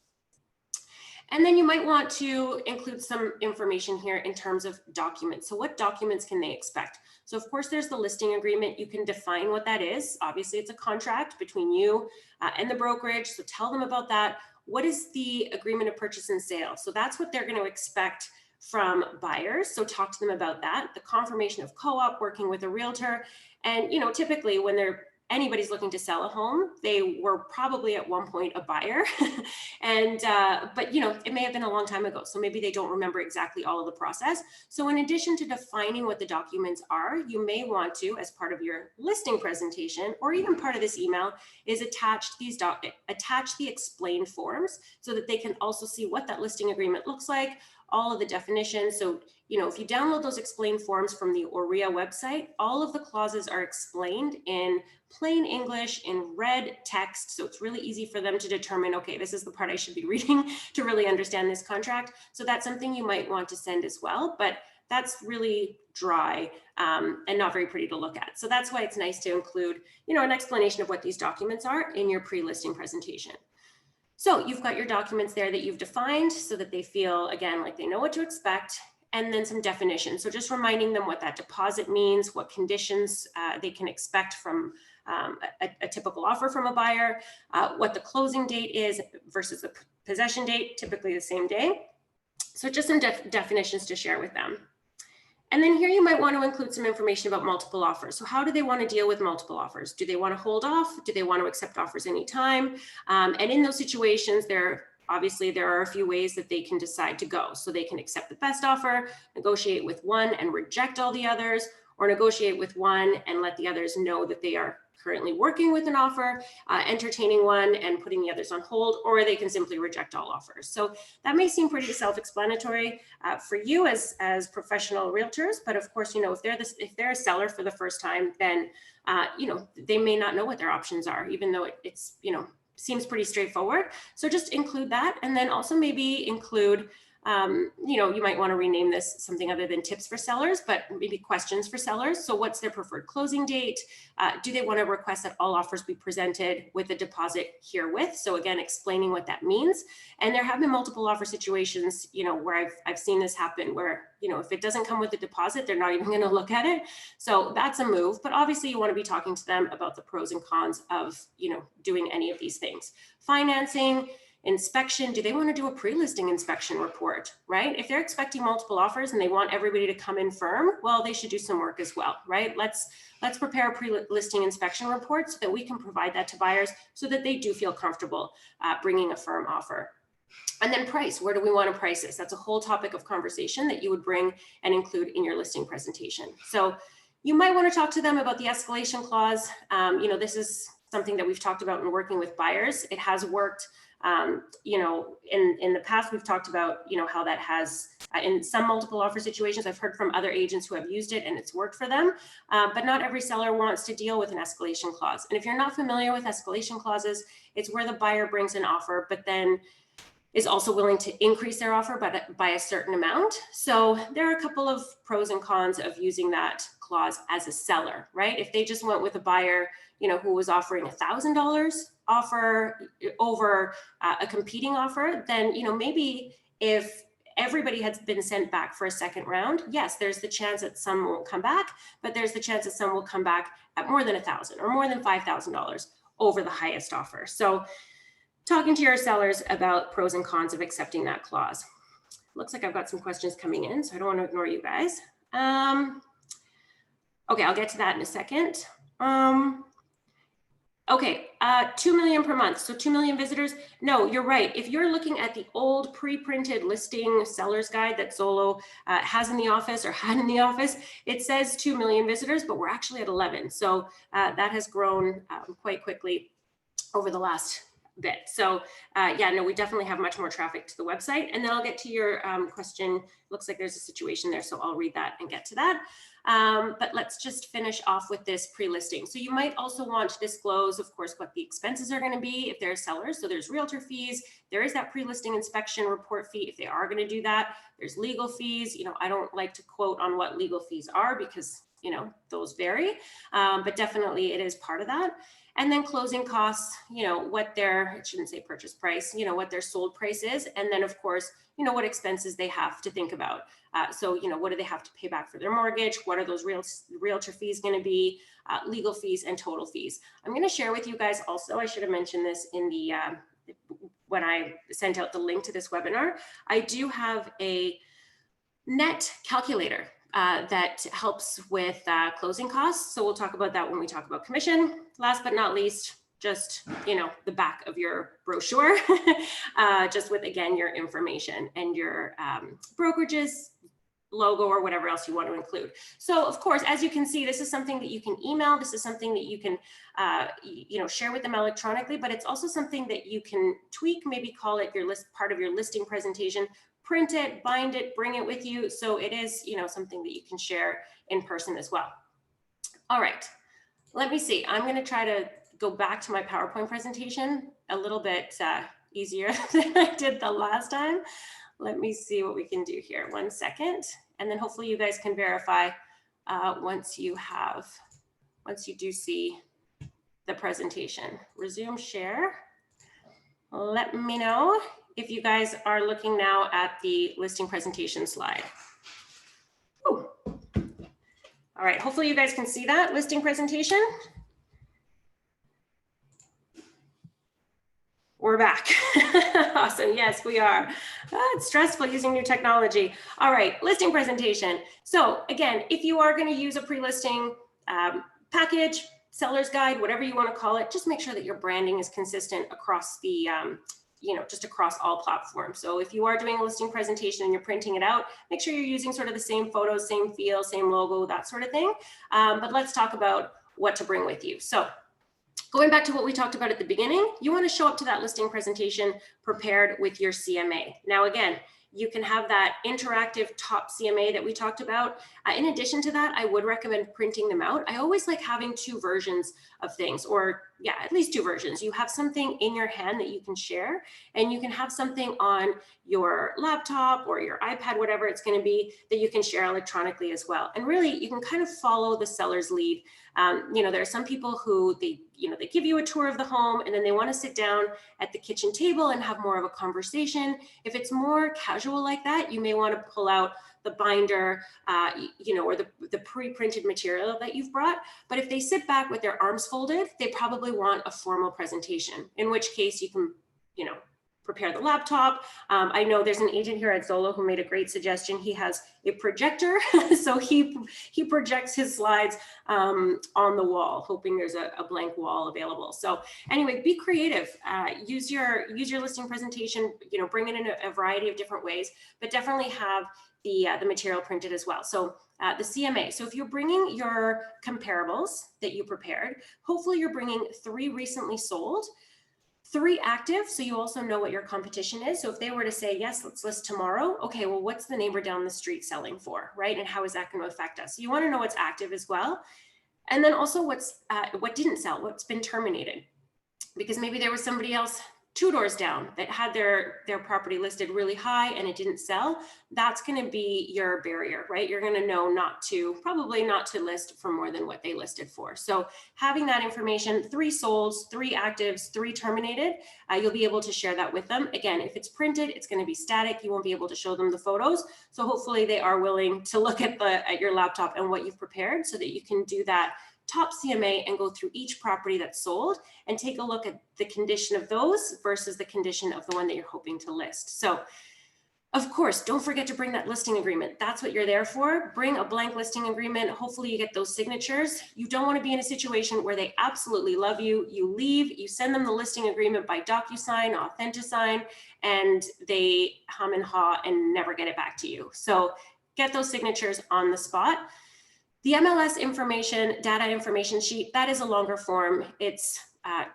Speaker 1: And then you might want to include some information here in terms of documents. So what documents can they expect? So of course, there's the listing agreement. You can define what that is. Obviously, it's a contract between you and the brokerage. So tell them about that. What is the agreement of purchase and sale? So that's what they're going to expect from buyers. So talk to them about that. The confirmation of co-op, working with a realtor. And, typically when anybody's looking to sell a home, they were probably at one point a buyer. But it may have been a long time ago. So maybe they don't remember exactly all of the process. So in addition to defining what the documents are, you may want to, as part of your listing presentation, or even part of this email, is attach the explained forms so that they can also see what that listing agreement looks like, all of the definitions. So, if you download those explained forms from the OREA website, all of the clauses are explained in plain English in red text. So it's really easy for them to determine, okay, this is the part I should be reading to really understand this contract. So that's something you might want to send as well, but that's really dry and not very pretty to look at. So that's why it's nice to include, an explanation of what these documents are in your pre-listing presentation. So you've got your documents there that you've defined so that they feel, again, like they know what to expect, and then some definitions. So just reminding them what that deposit means, what conditions they can expect from a typical offer from a buyer, what the closing date is versus the possession date, typically the same day. So just some definitions to share with them. And then here you might want to include some information about multiple offers. So how do they want to deal with multiple offers? Do they want to hold off? Do they want to accept offers anytime? And in those situations, there are a few ways that they can decide to go. So they can accept the best offer, negotiate with one and reject all the others, or negotiate with one and let the others know that they are currently working with an offer, entertaining one and putting the others on hold, or they can simply reject all offers. So that may seem pretty self-explanatory for you as professional realtors, but of course, if they're a seller for the first time, then they may not know what their options are, even though it's seems pretty straightforward. So just include that, and then also maybe include you might want to rename this something other than tips for sellers, but maybe questions for sellers. So what's their preferred closing date? Do they want to request that all offers be presented with a deposit herewith? So again, explaining what that means. And there have been multiple offer situations, where I've seen this happen where, if it doesn't come with a deposit, they're not even going to look at it. So that's a move, but obviously you want to be talking to them about the pros and cons of, doing any of these things. Financing, inspection, do they want to do a pre-listing inspection report, right? If they're expecting multiple offers and they want everybody to come in firm, well, they should do some work as well, right? Let's prepare a pre-listing inspection report so that we can provide that to buyers so that they do feel comfortable bringing a firm offer. And then price, where do we want to price this? That's a whole topic of conversation that you would bring and include in your listing presentation. So you might want to talk to them about the escalation clause. This is something that we've talked about in working with buyers. It has worked. In the past, we've talked about, how that has in some multiple offer situations. I've heard from other agents who have used it and it's worked for them, but not every seller wants to deal with an escalation clause. And if you're not familiar with escalation clauses, it's where the buyer brings an offer, but then is also willing to increase their offer by a certain amount. So there are a couple of pros and cons of using that clause as a seller, right? If they just went with a buyer, who was offering $1,000 offer over a competing offer, then, maybe if everybody has been sent back for a second round, yes, there's the chance that some won't come back, but there's the chance that some will come back at more than $1,000 or more than $5,000 over the highest offer. So talking to your sellers about pros and cons of accepting that clause. Looks like I've got some questions coming in, so I don't want to ignore you guys. Okay, I'll get to that in a second. Okay, 2 million per month, so 2 million visitors. No, you're right. If you're looking at the old pre-printed listing seller's guide that Zolo has in the office or had in the office, it says 2 million visitors, but we're actually at 11. So that has grown quite quickly over the last bit. So yeah, no, we definitely have much more traffic to the website. And then I'll get to your question. Looks like there's a situation there, so I'll read that and get to that. But let's just finish off with this pre-listing. So you might also want to disclose, of course, what the expenses are going to be if they're sellers. So there's realtor fees, there is that pre-listing inspection report fee if they are going to do that. There's legal fees. You know, I don't like to quote on what legal fees are because, you know, those vary, but definitely it is part of that. And then closing costs, you know, what their, I shouldn't say purchase price, you know, what their sold price is. And then of course, you know, what expenses they have to think about. So, you know, what do they have to pay back for their mortgage? What are those realtor fees going to be? Legal fees and total fees. I'm going to share with you guys also, I should have mentioned this in the, when I sent out the link to this webinar, I do have a net calculator that helps with closing costs. So we'll talk about that when we talk about commission. Last but not least, just, you know, the back of your brochure, just with, again, your information and your brokerages, logo, or whatever else you want to include. So of course, as you can see, this is something that you can email. This is something that you can, you know, share with them electronically, but it's also something that you can tweak, maybe call it your list, part of your listing presentation, print it, bind it, bring it with you. So it is, you know, something that you can share in person as well. All right, let me see. I'm going to try to go back to my PowerPoint presentation a little bit easier than I did the last time. Let me see what we can do here. 1 second. And then hopefully you guys can verify once you do see the presentation. Resume share. Let me know if you guys are looking now at the listing presentation slide. Ooh. All right, hopefully you guys can see that listing presentation. We're back. Awesome. Yes, we are. It's stressful using new technology. All right, listing presentation. So again, if you are going to use a pre-listing package, seller's guide, whatever you want to call it, just make sure that your branding is consistent across the, you know, just across all platforms. So if you are doing a listing presentation and you're printing it out, make sure you're using sort of the same photos, same feel, same logo, that sort of thing. But let's talk about what to bring with you. So going back to what we talked about at the beginning, you want to show up to that listing presentation prepared with your CMA. Now, again, you can have that interactive top CMA that we talked about. In addition to that, I would recommend printing them out. I always like having 2 versions of things, or yeah, at least 2 versions. You have something in your hand that you can share, and you can have something on your laptop or your iPad, whatever it's going to be, that you can share electronically as well. And really, you can kind of follow the seller's lead. You know, there are some people who they give you a tour of the home and then they want to sit down at the kitchen table and have more of a conversation. If it's more casual like that, you may want to pull out the binder, you know, or the pre-printed material that you've brought. But if they sit back with their arms folded, they probably want a formal presentation, in which case you can, you know, prepare the laptop. I know there's an agent here at Zolo who made a great suggestion. He has a projector, so he projects his slides on the wall, hoping there's a blank wall available. So anyway, be creative. Use your listing presentation. You know, bring it in a variety of different ways, but definitely have the material printed as well. So the CMA. So if you're bringing your comparables that you prepared, hopefully you're bringing 3 recently sold, 3 active, so you also know what your competition is. So if they were to say, yes, let's list tomorrow, okay, well, what's the neighbor down the street selling for, right? And how is that going to affect us? So you want to know what's active as well. And then also what didn't sell, what's been terminated. Because maybe there was somebody else 2 doors down that had their property listed really high and it didn't sell, that's going to be your barrier, right? You're going to know probably not to list for more than what they listed for. So having that information, 3 solds, 3 actives, 3 terminated, you'll be able to share that with them. Again, if it's printed, it's going to be static. You won't be able to show them the photos. So hopefully they are willing to look at your laptop and what you've prepared so that you can do that top CMA and go through each property that's sold and take a look at the condition of those versus the condition of the one that you're hoping to list. So of course, don't forget to bring that listing agreement. That's what you're there for. Bring a blank listing agreement. Hopefully you get those signatures. You don't want to be in a situation where they absolutely love you. You leave, you send them the listing agreement by DocuSign, Authentisign, and they hum and haw and never get it back to you. So get those signatures on the spot. The MLS information, data information sheet, that is a longer form. It's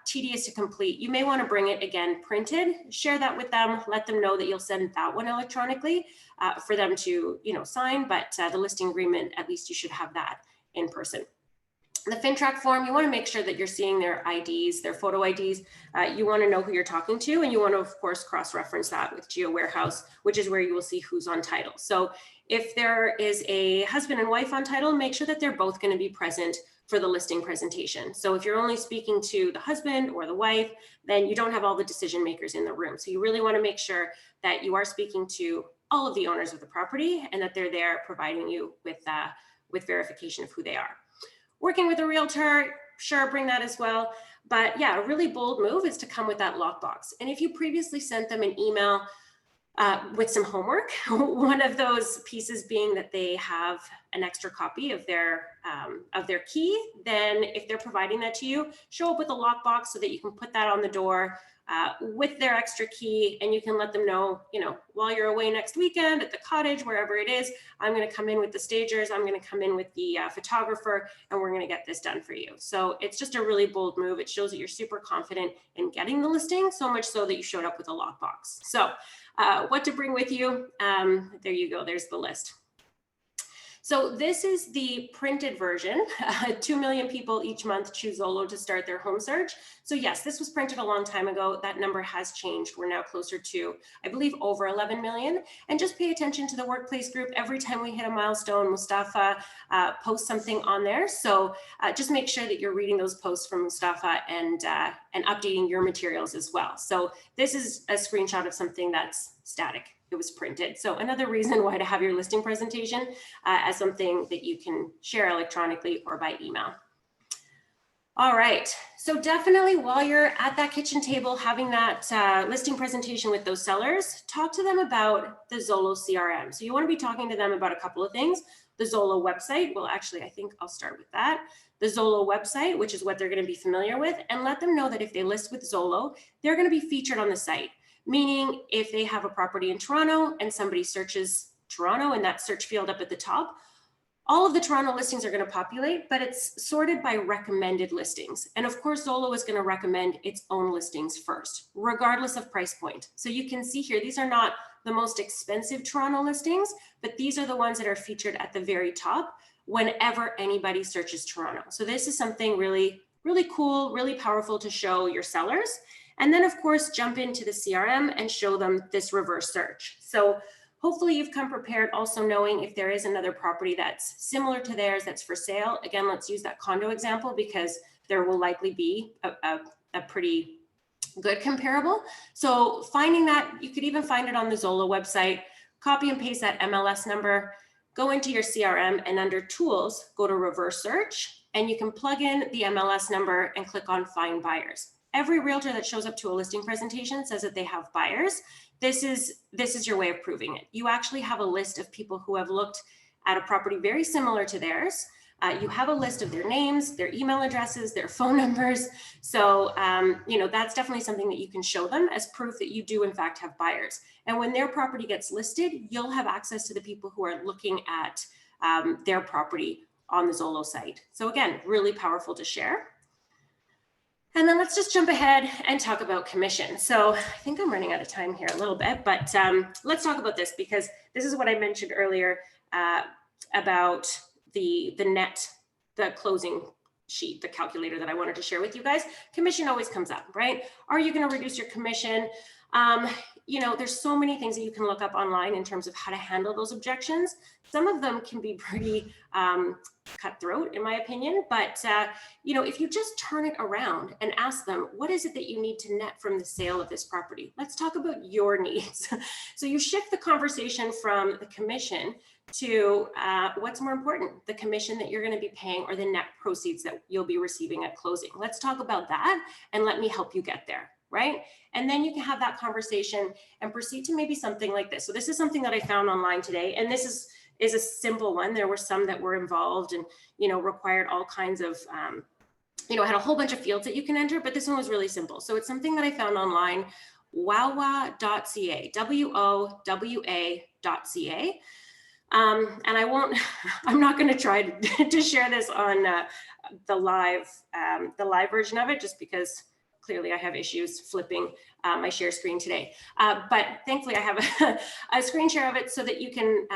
Speaker 1: tedious to complete. You may want to bring it again printed, share that with them, let them know that you'll send that one electronically for them to sign, but the listing agreement, at least you should have that in person. The FinTrack form, you want to make sure that you're seeing their IDs, their photo IDs. You want to know who you're talking to, and you want to, of course, cross-reference that with GeoWarehouse, which is where you will see who's on title. So if there is a husband and wife on title, make sure that they're both going to be present for the listing presentation. So if you're only speaking to the husband or the wife, then you don't have all the decision makers in the room. So you really want to make sure that you are speaking to all of the owners of the property and that they're there providing you with verification of who they are. Working with a realtor, sure, bring that as well. But yeah, a really bold move is to come with that lockbox. And if you previously sent them an email with some homework, one of those pieces being that they have an extra copy of their key, then if they're providing that to you, show up with a lockbox so that you can put that on the door with their extra key, and you can let them know, while you're away next weekend at the cottage, wherever it is, I'm going to come in with the stagers, I'm going to come in with the photographer, and we're going to get this done for you. So it's just a really bold move. It shows that you're super confident in getting the listing, so much so that you showed up with a lockbox. So what to bring with you? There you go. There's the list. So this is the printed version. 2 million people each month choose Zolo to start their home search. So yes, this was printed a long time ago. That number has changed. We're now closer to, I believe, over 11 million. And just pay attention to the workplace group. Every time we hit a milestone, Mustafa posts something on there. So just make sure that you're reading those posts from Mustafa and updating your materials as well. So this is a screenshot of something that's static. It was printed. So another reason why to have your listing presentation as something that you can share electronically or by email. All right, so definitely while you're at that kitchen table having that listing presentation with those sellers, talk to them about the Zolo CRM. So you want to be talking to them about a couple of things. The Zolo website, well, actually, I think I'll start with that. The Zolo website, which is what they're going to be familiar with, and let them know that if they list with Zolo, they're going to be featured on the site. Meaning if they have a property in Toronto and somebody searches Toronto in that search field up at the top, all of the Toronto listings are going to populate, but it's sorted by recommended listings. And of course, Zolo is going to recommend its own listings first, regardless of price point. So you can see here, these are not the most expensive Toronto listings, but these are the ones that are featured at the very top whenever anybody searches Toronto. So this is something really, really cool, really powerful to show your sellers. And then of course, jump into the CRM and show them this reverse search. So hopefully you've come prepared also knowing if there is another property that's similar to theirs that's for sale. Again, let's use that condo example because there will likely be a pretty good comparable. So finding that, you could even find it on the Zolo website, copy and paste that MLS number, go into your CRM and under tools, go to reverse search, and you can plug in the MLS number and click on find buyers. Every realtor that shows up to a listing presentation says that they have buyers. This is your way of proving it. You actually have a list of people who have looked at a property very similar to theirs. You have a list of their names, their email addresses, their phone numbers. So, that's definitely something that you can show them as proof that you do in fact have buyers. And when their property gets listed, you'll have access to the people who are looking at their property on the Zolo site. So again, really powerful to share. And then let's just jump ahead and talk about commission. So I think I'm running out of time here a little bit, but let's talk about this because this is what I mentioned earlier about the closing sheet, the calculator that I wanted to share with you guys, commission always comes up, right? Are you going to reduce your commission? There's so many things that you can look up online in terms of how to handle those objections. Some of them can be pretty cutthroat, in my opinion, but if you just turn it around and ask them, what is it that you need to net from the sale of this property? Let's talk about your needs. So you shift the conversation from the commission to what's more important, the commission that you're going to be paying or the net proceeds that you'll be receiving at closing. Let's talk about that and let me help you get there, right? And then you can have that conversation and proceed to maybe something like this. So this is something that I found online today, and this is a simple one. There were some that were involved and required all kinds of had a whole bunch of fields that you can enter, but this one was really simple. So it's something that I found online, wowa.ca, WOWA.ca. And I'm not going to try to share this on the live version of it, just because clearly I have issues flipping my share screen today. But thankfully I have a screen share of it so that you can,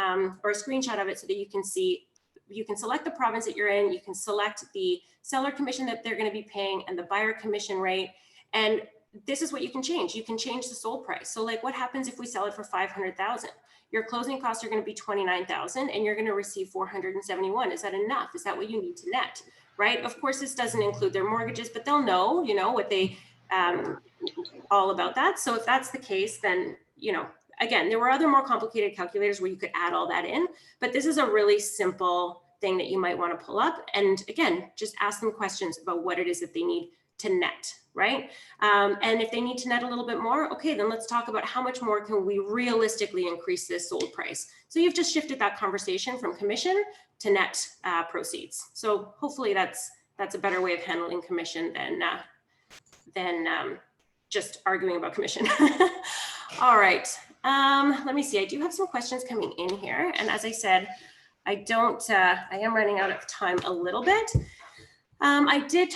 Speaker 1: or a screenshot of it so that you can see, you can select the province that you're in, you can select the seller commission that they're going to be paying and the buyer commission rate. And this is what you can change. You can change the sold price. So like, what happens if we sell it for 500,000? Your closing costs are going to be 29,000 and you're going to receive 471. Is that enough? Is that what you need to net? Right? Of course, this doesn't include their mortgages, but they'll know, what they, all about that. So if that's the case, then, again, there were other more complicated calculators where you could add all that in, but this is a really simple thing that you might want to pull up. And again, just ask them questions about what it is that they need to net, right? And if they need to net a little bit more, okay, then let's talk about how much more can we realistically increase this sold price. So you've just shifted that conversation from commission to net proceeds. So hopefully that's a better way of handling commission than just arguing about commission. All right, let me see. I do have some questions coming in here, and as I said, I am running out of time a little bit. I did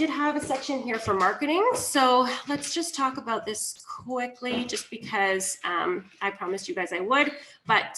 Speaker 1: have a section here for marketing. So let's just talk about this quickly, just because I promised you guys I would. But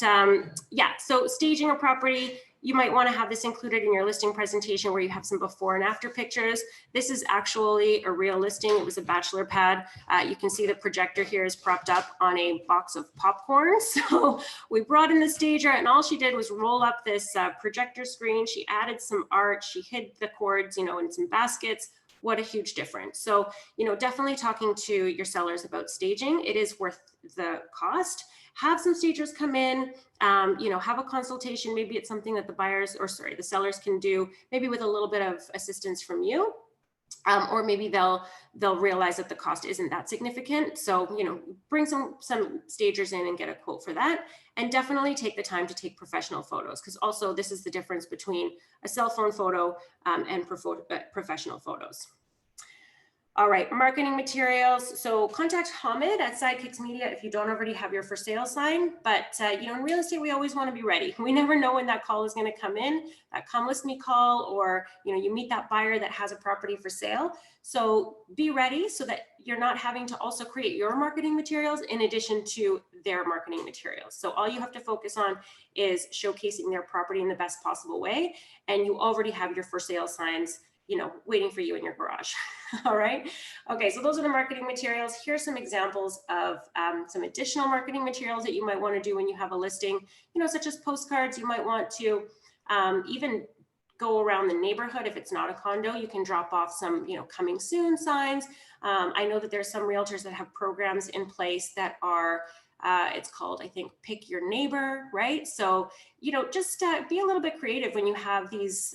Speaker 1: yeah, so staging a property, you might want to have this included in your listing presentation where you have some before and after pictures. This is actually a real listing. It was a bachelor pad. You can see the projector here is propped up on a box of popcorn. So we brought in the stager and all she did was roll up this projector screen. She added some art. She hid the cords, in some baskets. What a huge difference. So, definitely talking to your sellers about staging. It is worth the cost. Have some stagers come in, have a consultation. Maybe it's something that the sellers can do, maybe with a little bit of assistance from you. Or maybe they'll realize that the cost isn't that significant. So, bring some stagers in and get a quote for that. And definitely take the time to take professional photos, because also this is the difference between a cell phone photo and professional photos. All right, marketing materials. So contact Hamid at Sidekicks Media if you don't already have your for sale sign. But in real estate, we always want to be ready. We never know when that call is going to come in, that come list me call, or you meet that buyer that has a property for sale. So be ready so that you're not having to also create your marketing materials in addition to their marketing materials. So all you have to focus on is showcasing their property in the best possible way, and you already have your for sale signs waiting for you in your garage. All right. Okay. So those are the marketing materials. Here's some examples of some additional marketing materials that you might want to do when you have a listing, such as postcards. You might want to even go around the neighborhood. If it's not a condo, you can drop off some, coming soon signs. I know that there's some realtors that have programs in place that are it's called, I think, Pick Your Neighbor, right? So, just be a little bit creative when you have these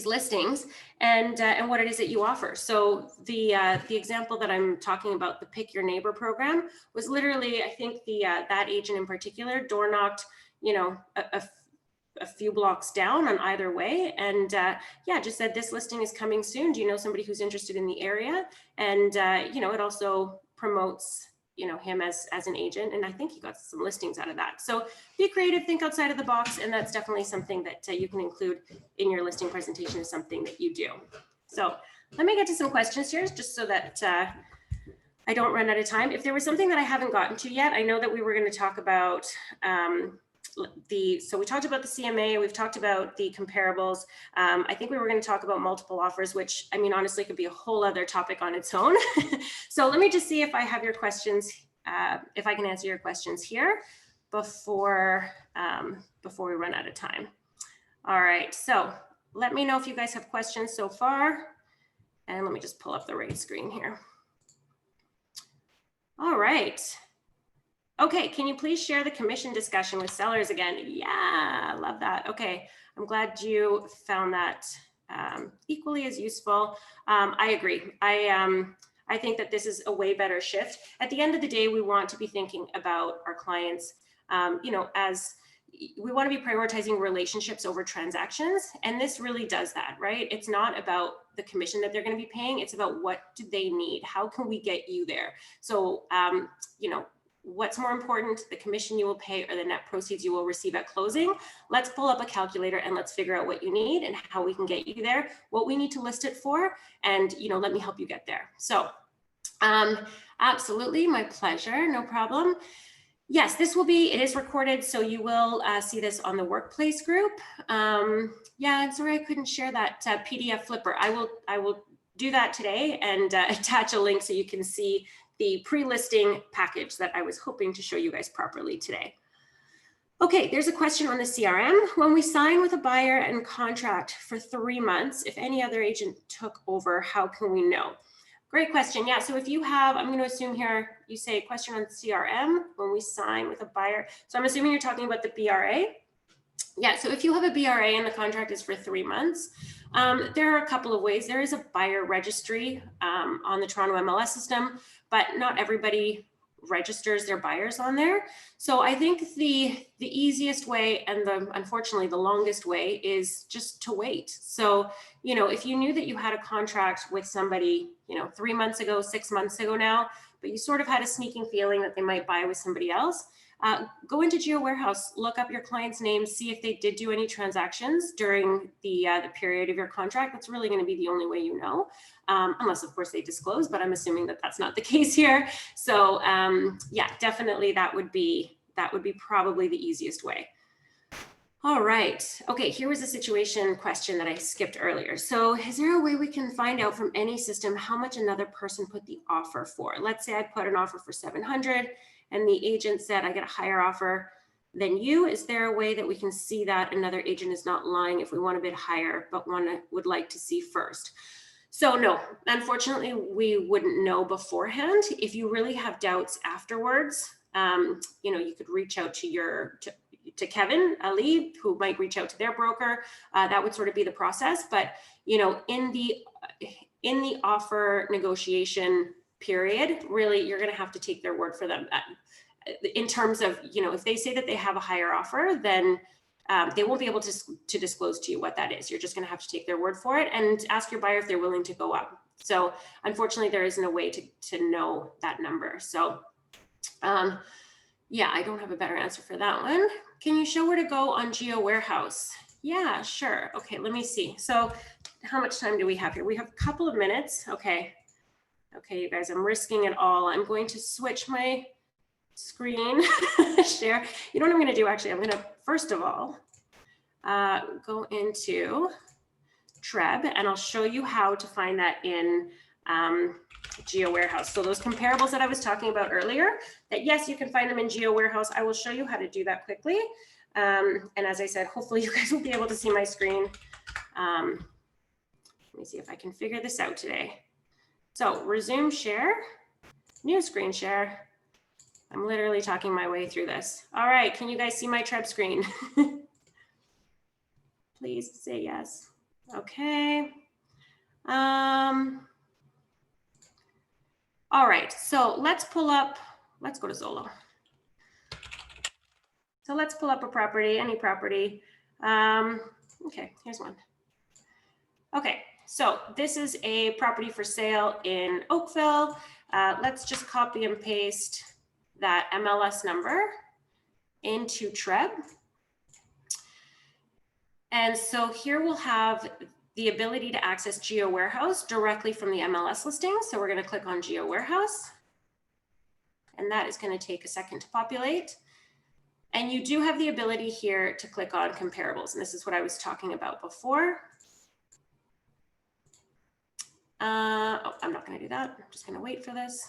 Speaker 1: listings and what it is that you offer. So the example that I'm talking about, the Pick Your Neighbor program, was literally, I think that agent in particular door knocked, a few blocks down on either way, and just said, this listing is coming soon. Do you know somebody who's interested in the area? And it also promotes him as an agent. And I think he got some listings out of that. So be creative, think outside of the box. And that's definitely something that you can include in your listing presentation, is something that you do. So let me get to some questions here, just so that I don't run out of time. If there was something that I haven't gotten to yet, I know that we were going to talk about so we talked about the CMA, we've talked about the comparables. I think we were going to talk about multiple offers, which I mean, honestly, could be a whole other topic on its own. So let me just see if I have your questions, if I can answer your questions here before we run out of time. All right, so let me know if you guys have questions so far. And let me just pull up the right screen here. All right. Okay, can you please share the commission discussion with sellers again? Yeah, I love that. Okay, I'm glad you found that equally as useful. I agree. I think that this is a way better shift. At the end of the day, we want to be thinking about our clients, you know, as we want to be prioritizing relationships over transactions. And this really does that, right? It's not about the commission that they're going to be paying. It's about what do they need? How can we get you there? So, you know, what's more important, the commission you will pay or the net proceeds you will receive at closing? Let's pull up a calculator and let's figure out what you need and how we can get you there, what we need to list it for, and, you know, let me help you get there. So absolutely, my pleasure, no problem. Yes, this will be, it is recorded, so you will see this on the workplace group. Yeah, I'm sorry I couldn't share that PDF flipper. I will do that today and attach a link so you can see the pre-listing package that I was hoping to show you guys properly today. Okay, there's a question on the CRM. When we sign with a buyer and contract for 3 months, if any other agent took over, how can we know? Great question. Yeah, so if you have, I'm going to assume here you say question on CRM when we sign with a buyer. So I'm assuming you're talking about the BRA. Yeah, so if you have a BRA and the contract is for 3 months, there are a couple of ways. There is a buyer registry on the Toronto MLS system, but not everybody registers their buyers on there. So I think the easiest way and unfortunately the longest way is just to wait. So, you know, if you knew that you had a contract with somebody, you know, 3 months ago, 6 months ago now, but you sort of had a sneaking feeling that they might buy with somebody else, go into Geo Warehouse, look up your client's name, see if they did do any transactions during the period of your contract. That's really going to be the only way you know, unless of course they disclose, but I'm assuming that that's not the case here. So yeah, definitely that would be probably the easiest way. All right. Okay, here was a situation question that I skipped earlier. So is there a way we can find out from any system how much another person put the offer for? Let's say I put an offer for 700 and the agent said I get a higher offer than you. Is there a way that we can see that another agent is not lying if we want a bit higher, but would like to see first? So no, unfortunately, we wouldn't know beforehand. If you really have doubts afterwards, you know, you could reach out to Kevin Ali, who might reach out to their broker. That would sort of be the process. But, you know, in the offer negotiation period, really, you're going to have to take their word for them. In terms of, you know, if they say that they have a higher offer, then they won't be able to disclose to you what that is. You're just going to have to take their word for it and ask your buyer if they're willing to go up. So unfortunately, there isn't a way to know that number. So yeah, I don't have a better answer for that one. Can you show where to go on Geo Warehouse? Yeah, sure. Okay, let me see. So how much time do we have here? We have a couple of minutes. Okay. Okay, you guys, I'm risking it all. I'm going to switch my screen share. You know what I'm going to do? Actually, I'm going to, first of all, go into Treb, and I'll show you how to find that in Geo Warehouse. So those comparables that I was talking about earlier, that yes, you can find them in Geo Warehouse. I will show you how to do that quickly. And as I said, hopefully you guys will be able to see my screen. Let me see if I can figure this out today. So resume share, new screen share. I'm literally talking my way through this. All right, can you guys see my Treb screen? Please say yes. Okay. All right, so let's go to Zolo. So let's pull up a property, any property. Okay, here's one. Okay, so this is a property for sale in Oakville. Let's just copy and paste that MLS number into Treb. And so here we'll have the ability to access Geo Warehouse directly from the MLS listing. So we're going to click on Geo Warehouse. And that is going to take a second to populate. And you do have the ability here to click on comparables. And this is what I was talking about before. Oh, I'm not going to do that. I'm just going to wait for this.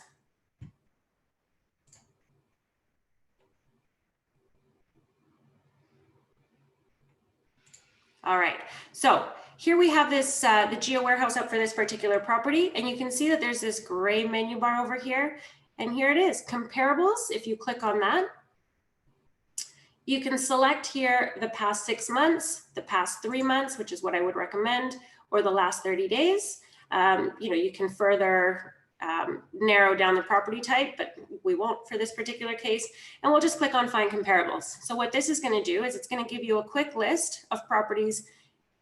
Speaker 1: All right, so here we have this, the Geo Warehouse up for this particular property, and you can see that there's this gray menu bar over here, and here it is, comparables. If you click on that, you can select here the past 6 months, the past 3 months, which is what I would recommend, or the last 30 days. You can further narrow down the property type, but we won't for this particular case. And we'll just click on find comparables. So what this is going to do is it's going to give you a quick list of properties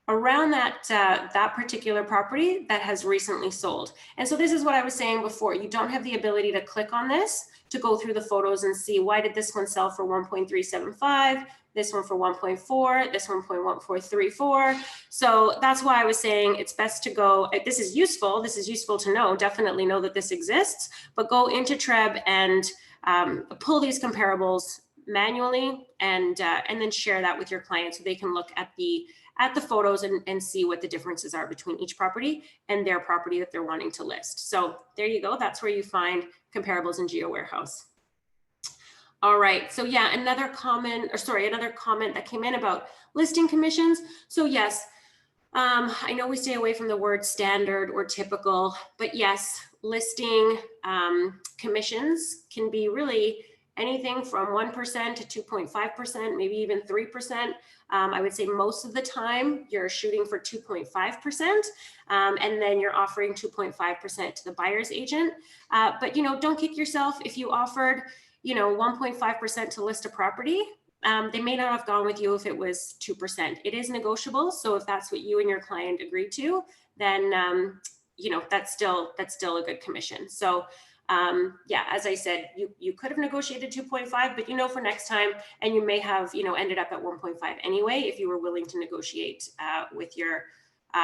Speaker 1: around that particular property that has recently sold. And so this is what I was saying before. You don't have the ability to click on this to go through the photos and see, why did this one sell for 1.375, this one for 1.4, this 1.1434. So that's why I was saying it's best to go, this is useful to know, definitely know that this exists, but go into Treb and pull these comparables manually and then share that with your clients so they can look at the photos and see what the differences are between each property and their property that they're wanting to list. So there you go. That's where you find comparables in Geo Warehouse. All right. So yeah, another comment that came in about listing commissions. So yes, I know we stay away from the word standard or typical, but yes, listing commissions can be really anything from 1% to 2.5%, maybe even 3%. I would say most of the time you're shooting for 2.5%, and then you're offering 2.5% to the buyer's agent. But don't kick yourself if you offered 1.5% to list a property. They may not have gone with you if it was 2%. It is negotiable. So if that's what you and your client agreed to, then that's still a good commission. So yeah, as I said, you could have negotiated 2.5, but for next time, and you may have ended up at 1.5 anyway if you were willing to negotiate with your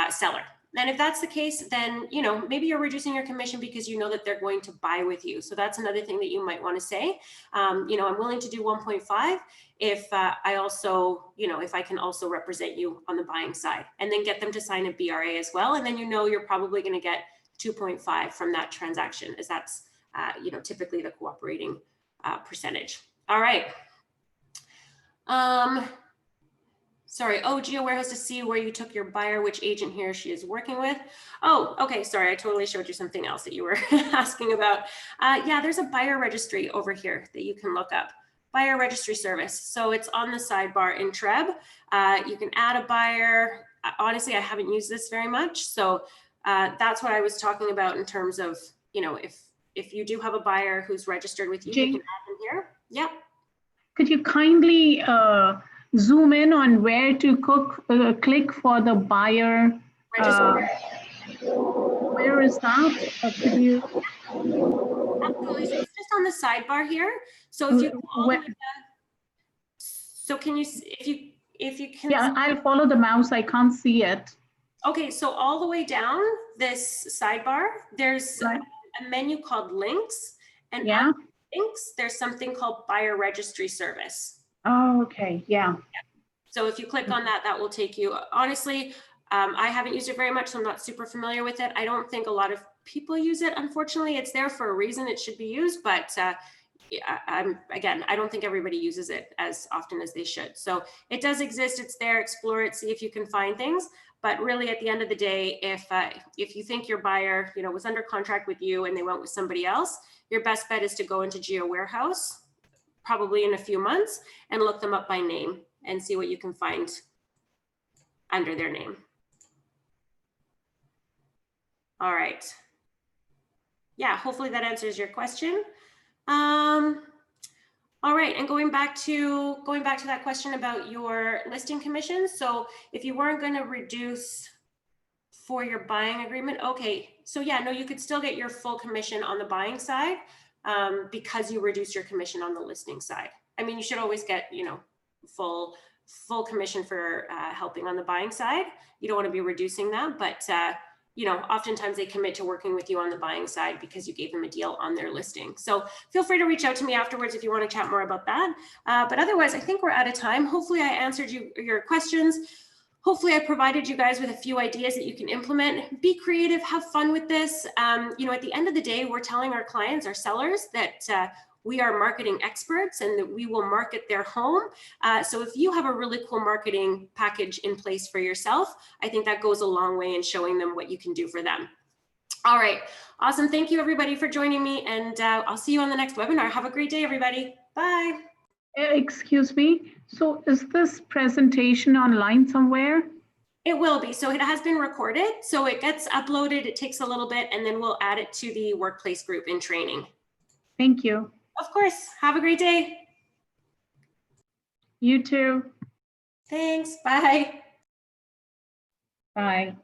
Speaker 1: seller. And if that's the case, then maybe you're reducing your commission because you know that they're going to buy with you. So that's another thing that you might want to say. I'm willing to do 1.5 if I also, if I can also represent you on the buying side, and then get them to sign a BRA as well. And then you're probably going to get 2.5 from that transaction, as that's typically the cooperating percentage. All right. Sorry. Oh, Geo Warehouse to see where you took your buyer, which agent he or she is working with. Oh, okay. Sorry. I totally showed you something else that you were asking about. Yeah, there's a buyer registry over here that you can look up. Buyer registry service. So it's on the sidebar in Treb. You can add a buyer. Honestly, I haven't used this very much. So that's what I was talking about in terms of, if you do have a buyer who's registered with you, you can add them here. Yep.
Speaker 2: Could you kindly zoom in on where to click for the buyer? Where is that? Could you?
Speaker 1: Absolutely. So it's just on the sidebar here. So if you go all the way down, so can you, if you can?
Speaker 2: Yeah, I'll follow the mouse. I can't see it.
Speaker 1: Okay, so all the way down this sidebar, there's a menu called links, and under links, there's something called buyer registry service.
Speaker 2: Oh, okay, yeah.
Speaker 1: So if you click on that, that will take you, honestly, I haven't used it very much, so I'm not super familiar with it. I don't think a lot of people use it. Unfortunately, it's there for a reason. It should be used, but again, I don't think everybody uses it as often as they should. So it does exist. It's there. Explore it. See if you can find things. But really, at the end of the day, if you think your buyer, was under contract with you and they went with somebody else, your best bet is to go into Geo Warehouse, probably in a few months, and look them up by name and see what you can find under their name. All right. Yeah, hopefully that answers your question. All right, and going back to that question about your listing commissions. So if you weren't going to reduce for your buying agreement, okay. So yeah, no, you could still get your full commission on the buying side because you reduce your commission on the listing side. I mean, you should always get, full commission for helping on the buying side. You don't want to be reducing that, but oftentimes they commit to working with you on the buying side because you gave them a deal on their listing. So feel free to reach out to me afterwards if you want to chat more about that. But otherwise, I think we're out of time. Hopefully I answered your questions. Hopefully I provided you guys with a few ideas that you can implement. Be creative, have fun with this. At the end of the day, we're telling our clients, our sellers, that we are marketing experts and that we will market their home. So if you have a really cool marketing package in place for yourself, I think that goes a long way in showing them what you can do for them. All right, awesome. Thank you everybody for joining me, and I'll see you on the next webinar. Have a great day, everybody. Bye.
Speaker 2: Excuse me. So is this presentation online somewhere?
Speaker 1: It will be. So it has been recorded. So it gets uploaded. It takes a little bit, and then we'll add it to the workplace group in training.
Speaker 2: Thank you.
Speaker 1: Of course. Have a great day.
Speaker 2: You too.
Speaker 1: Thanks. Bye.
Speaker 2: Bye.